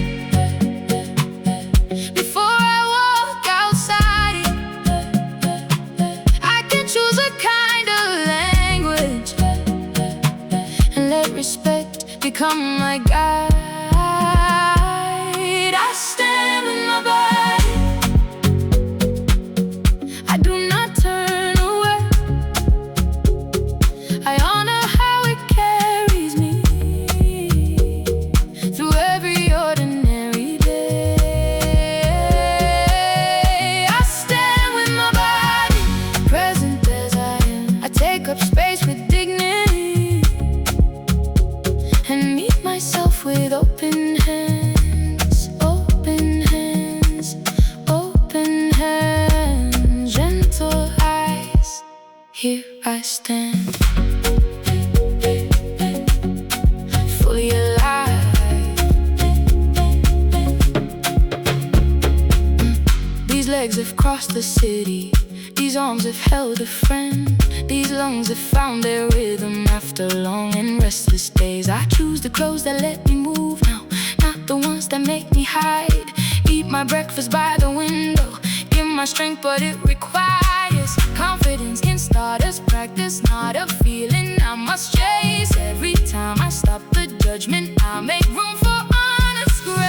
before I walk outside it. I can choose a kind of language and let respect become my guide. I stand with my body, I do not turn away. I honor how it carries me, Here I stand, fully alive. These legs have crossed the city, these arms have held a friend, these lungs have found their rhythm after long and restless days. I choose the clothes that let me move now, not the ones that make me hide. Eat my breakfast by the window, give my strength, but it requires confidence in stardust practice, not a feeling I must chase. Every time I stop the judgment, I make room for honest grace.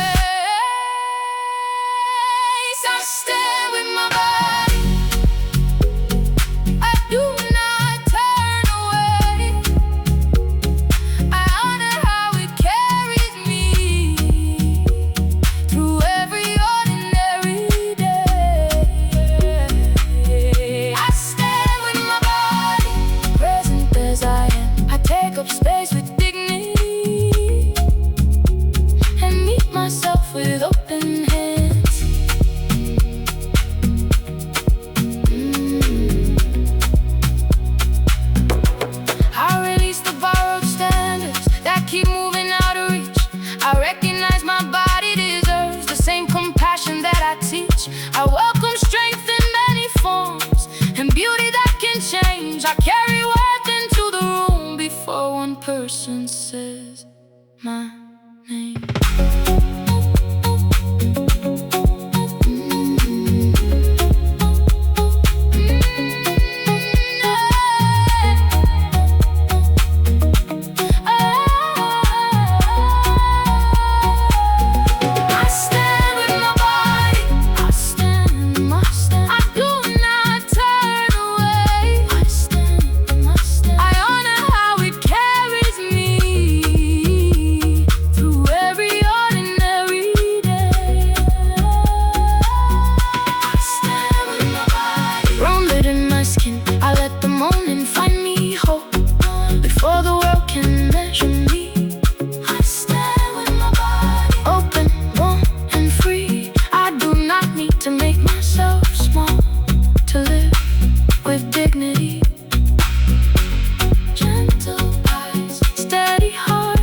I stand with my body, I do not turn away. I honor how it carries me through every ordinary day. I stand with my body, present as I am. I take up space with dignity and meet myself with open hands. Keep moving out of reach. I recognize my body deserves the same compassion that I teach. I welcome strength in many forms and beauty that can change. I carry worth into the room before one person says my name. I let the morning find me whole before the world can measure me. I stand with my body open, warm and free. I do not need to make myself small to live with dignity. Gentle eyes, steady heart,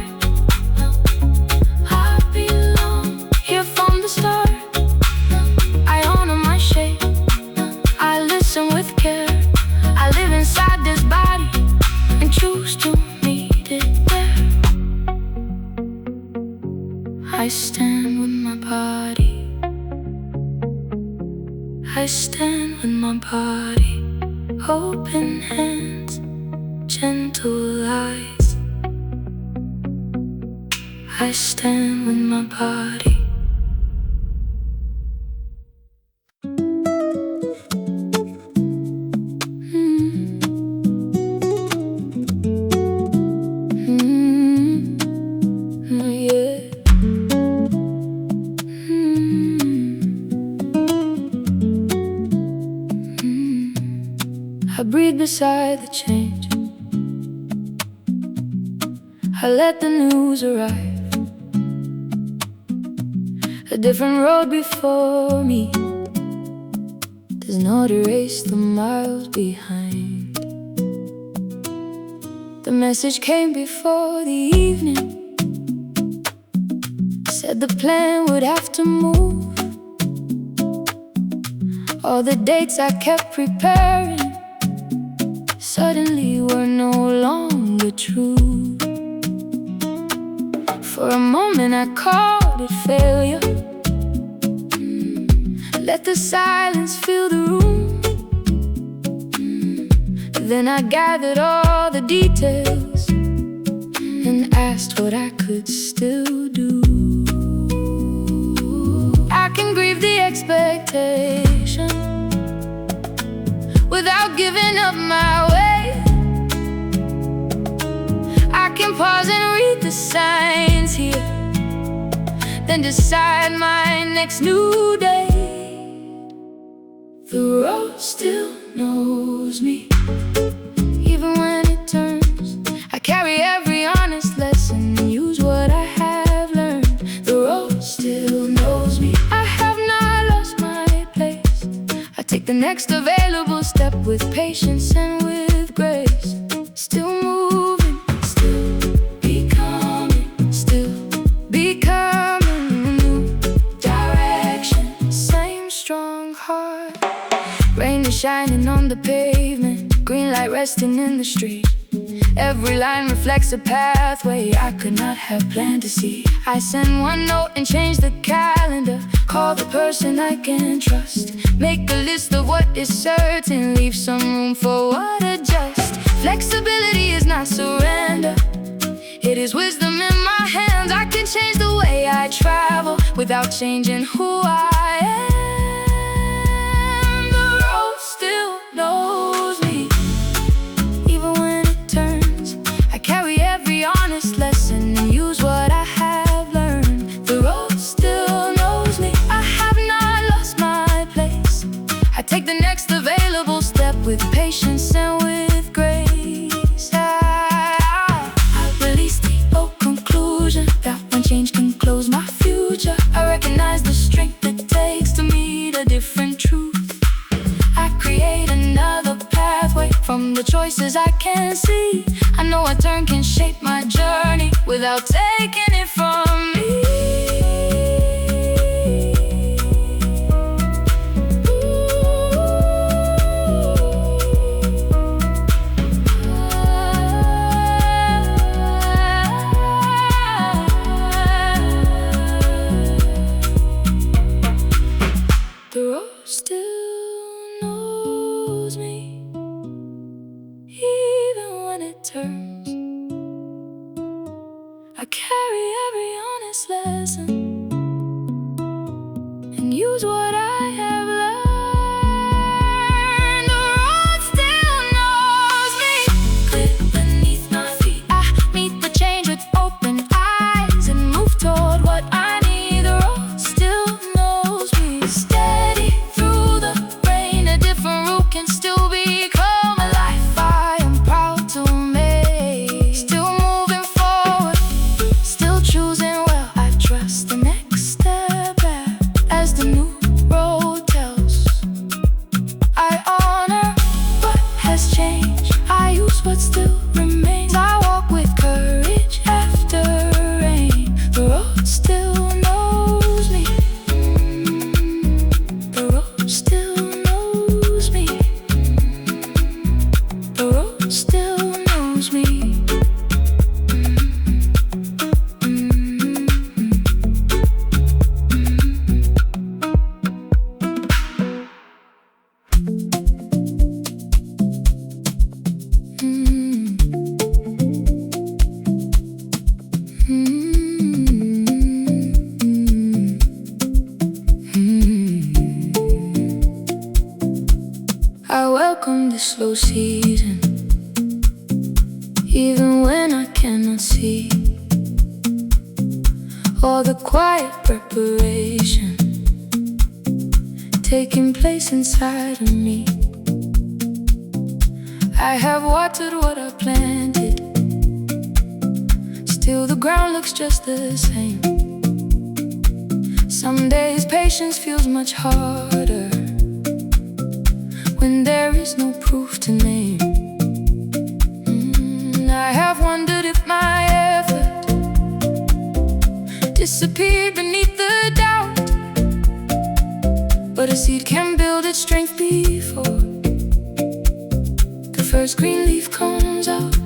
I belong here from the start. I honor my shape, I listen with care. I live inside this body and choose to meet it there. I stand with my body, I stand with my body. Open hands, gentle eyes. I stand with my body. I breathe beside the change. I let the news arrive. A different road before me. There's no to erase the miles behind. The message came before the evening. Said the plan would have to move. All the dates I kept preparing suddenly were no longer true. For a moment I called it failure. Let the silence fill the room. Then I gathered all the details and asked what I could still do. I can grieve the expectation without giving up my way. I can pause and read the signs here, then decide my next new day. The road still knows me, even when it turns. I carry every honest lesson and use what I have learned. The road still knows me. I have not lost my place. I take the next available available step with patience and with grace. Still moving, still becoming, still becoming a new direction. Same strong heart. Rain is shining on the pavement, green light resting in the street. Every line reflects a pathway I could not have planned to see. I send one note and change the calendar. Call the person I can trust. Make a list of what is certain, leave some room for what adjusts. Flexibility is not surrender, it is wisdom in my hands. I can change the way I travel without changing who I am. The road still knows me, even when it turns. I carry every honest lesson and use what I have learned. The road still knows me, I have not lost my place. I take the next available step with patience and with grace. I release the old conclusion that one change can close my future. I recognize the strength it takes to meet a different truth. I create another pathway from the choices I can see. I know a turn can shape my journey without taking it from me. The road still knows me, even when it turns. I carry every honest lesson and use what I have learned. The road still knows me, clear beneath my feet. I meet the change with open eyes and move toward what I need. The road still knows me, steady through the rain. A different route can still become a life I am proud to make. Still moving forward, still choosing well. I trust the next step back as the new road tells. I honor what has changed, I use what still remains. I walk with courage after rain. The road still knows me, the road still knows me, the road still knows me. I welcome the slow season, even when I cannot see all the quiet preparation taking place inside of me. I have watered what I planted, still the ground looks just the same. Some days patience feels much harder when there is no proof to name. I have wondered if my effort disappeared beneath the doubt, but a seed can build its strength before the first green leaf comes out.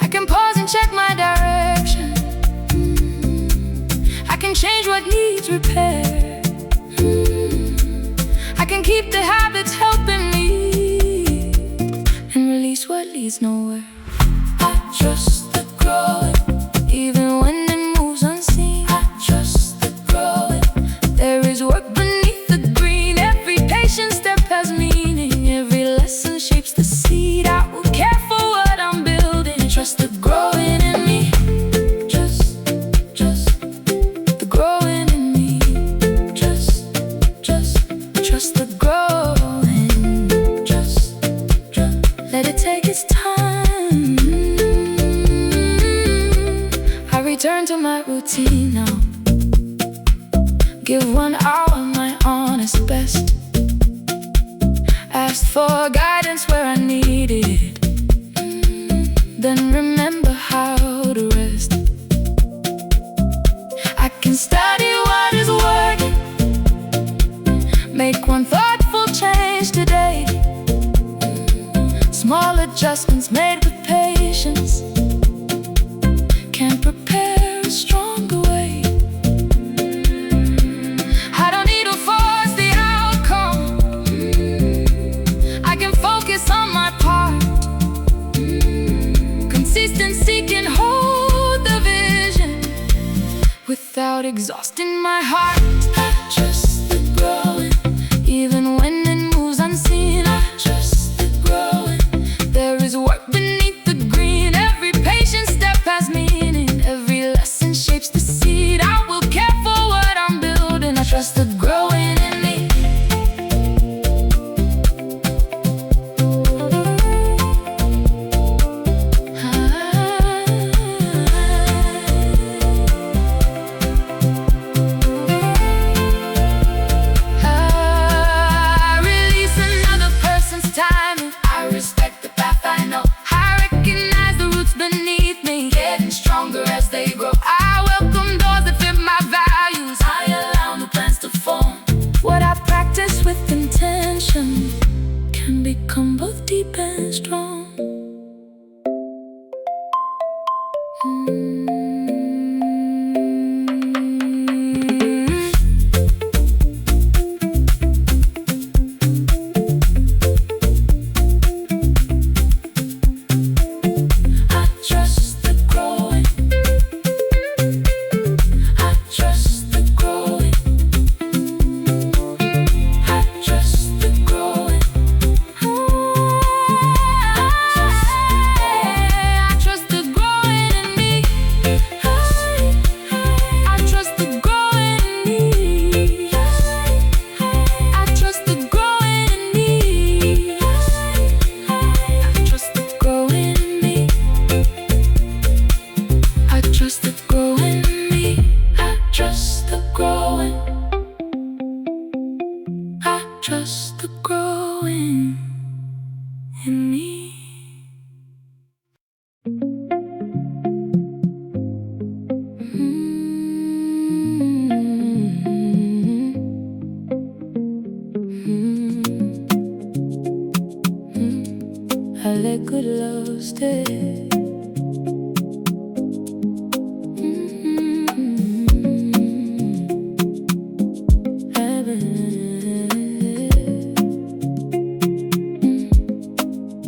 I can pause and check my direction, I can change what needs repair. I can keep the habits helping me and release what leads nowhere. I trust the growing, even when it moves unseen. I trust the growing, there is work beneath the green. Every patient step has meaning, every lesson shapes the seed. I will care for what I'm building. Trust the growing in me, just the growing in me. Trust the growing, just let it take its time. for guidance where I need it, then remember how to rest. I can study what is working, make one thoughtful change today. Small adjustments made with patience can prepare a stronger way. I don't need to force the outcome, I can focus on my part. Consistency can hold the vision without exhausting my heart. I trust the growing, even when it moves unseen. I trust the growing, there is work beneath the green. Every patient step has meaning, every lesson shapes the seed. I will care for what I'm building. I trust the growing in me. Can become both deep and strong. I trust the growing, I trust the growing, I trust the growing. Trust the growing in me. I let good love stay.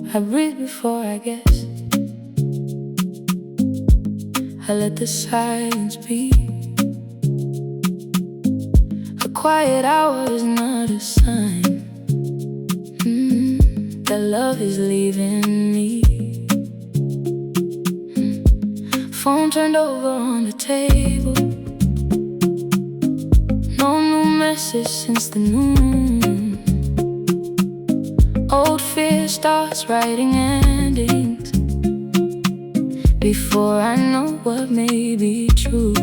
I breathe before I guess. I let the silence be. A quiet hour is not a sign that love is leaving me. Phone turned over on the table, no new message since the noon. Old fear starts writing endings before I know what may be true.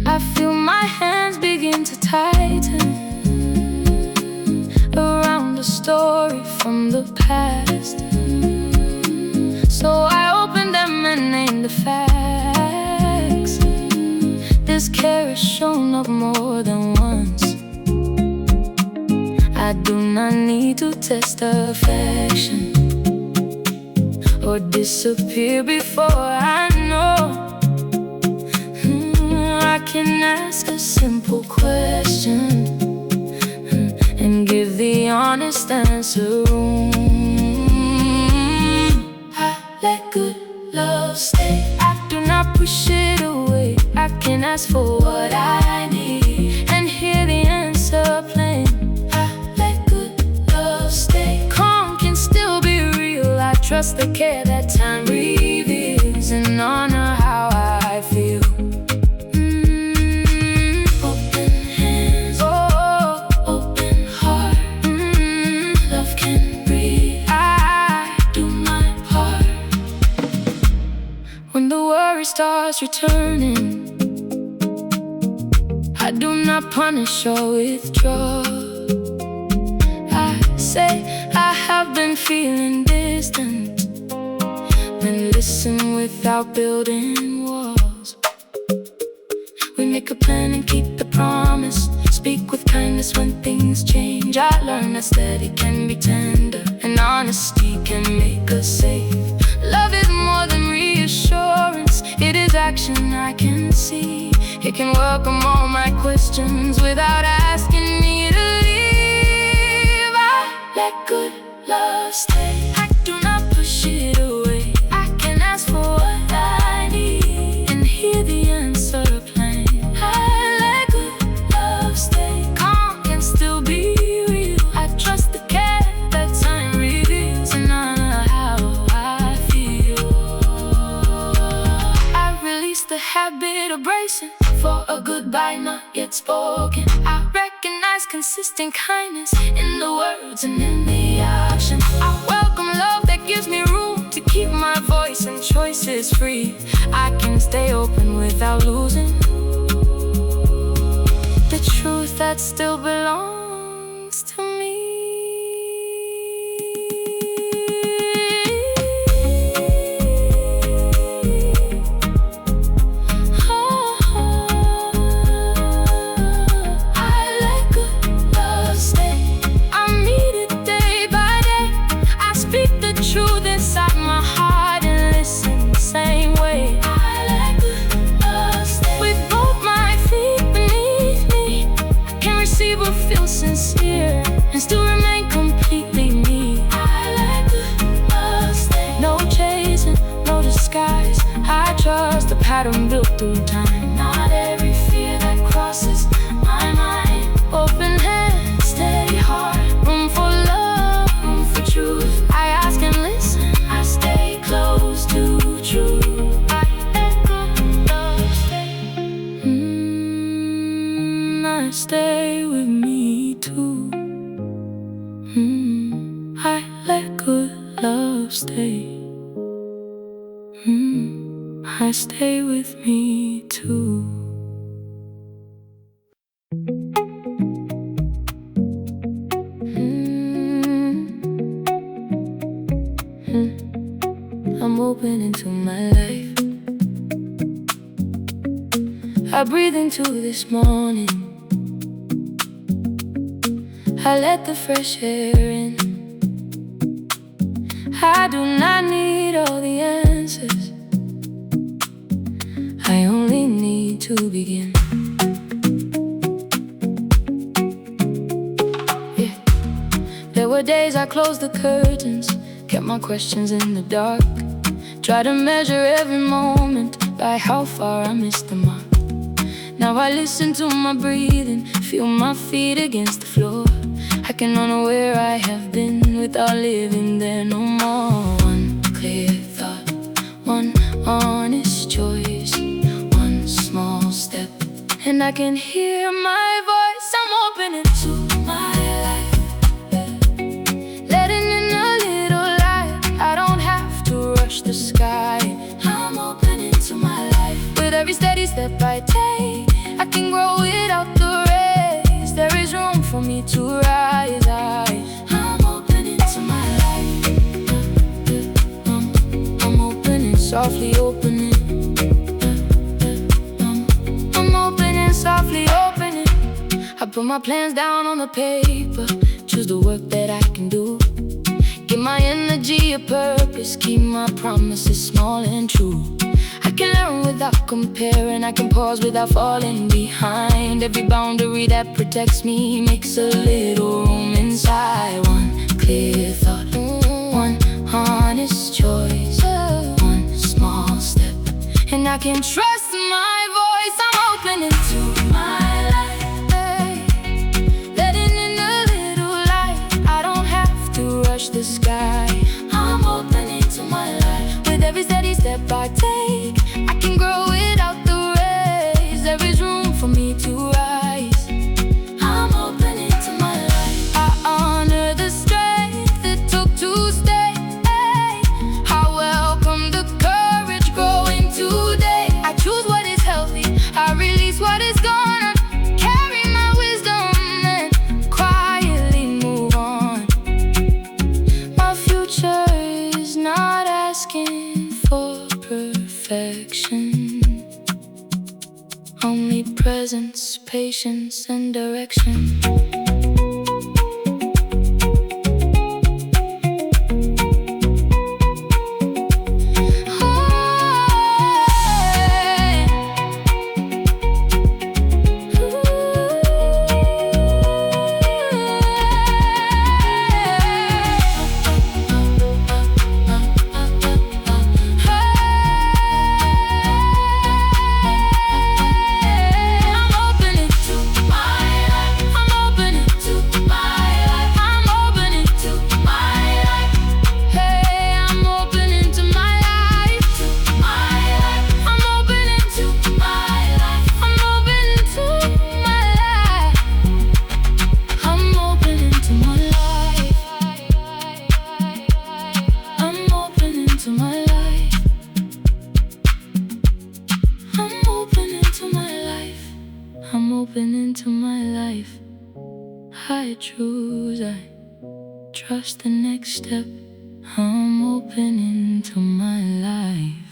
I feel my hands begin to tighten around a story from the past. So I open them and name the facts. This care is shown up more than once. I do not need to test affection or disappear before I know. I can ask a simple question and give the honest answer. I let good love stay. I do not push it away. I can ask for what I need and hear the answer plain. Trust the care that time reveals and honor how I feel. Open hands, oh, open heart. Love can breathe, I do my part. When the worry starts returning, I do not punish or withdraw. I feeling distant, then listen without building walls. We make a plan and keep the promise, speak with kindness when things change. I learned that steady can be tender, and honesty can make us safe. Love is more than reassurance, it is action I can see. It can welcome all my questions without asking me to leave. I let good love stay, I do not push it away. I can ask for what I need and hear the answer plain. I let good love stay, calm can still be real. I trust the care that time reveals, and I know how I feel. I release the habit of bracing for a goodbye not yet spoken. I recognize consistent kindness in the words and in the action. I welcome love that gives me room to keep my voice and choices free. I can stay open without losing the truth that still belongs to me. Truth inside my heart and listen the same way. I let good love stay. With both my feet beneath me, I can receive or feel sincere and still remain completely me. I let good love stay. No chasing, no disguise, I trust the pattern built through time. Not every fear that crosses my mind. Open hand, steady heart, room for love, room for truth. I ask and listen, I stay close to truth. I let good love stay. I stay with me too. I let good love stay. I stay with me too. I'm open into my life. I breathe into this morning. I let the fresh air in. I do not need all the answers, I only need to begin. Yeah. There were days I closed the curtains, kept my questions in the dark, try to measure every moment by how far I missed the mark. Now I listen to my breathing, feel my feet against the floor. I can honor where I have been without living there no more. One clear thought, one honest choice, one small step, and I can hear my voice. I'm opening to my life, letting in a little light. I don't have to rush the sky. I'm opening to my life. With every steady step I take, I can grow without the race. There is room for me to rise. I'm opening to my life. I'm opening, softly opening. I'm opening, softly opening. I put my plans down on the paper, choose the work that I can do. Give my energy a purpose, keep my promises small and true. I can learn without comparing, I can pause without falling behind. Every boundary that protects me makes a little room inside. One clear thought, one honest choice, one small step, and I can trust my voice. I'm opening to my life, letting in a little light. I don't have to rush the sky. I'm opening to my life. With every steady step I take, I can grow without the race. There is room for me to rise. I'm opening to my life. I honor the strength it took to stay. I welcome the courage growing today. I patience and direction. I'm opening to my life. I trust the next step. I'm opening to my life.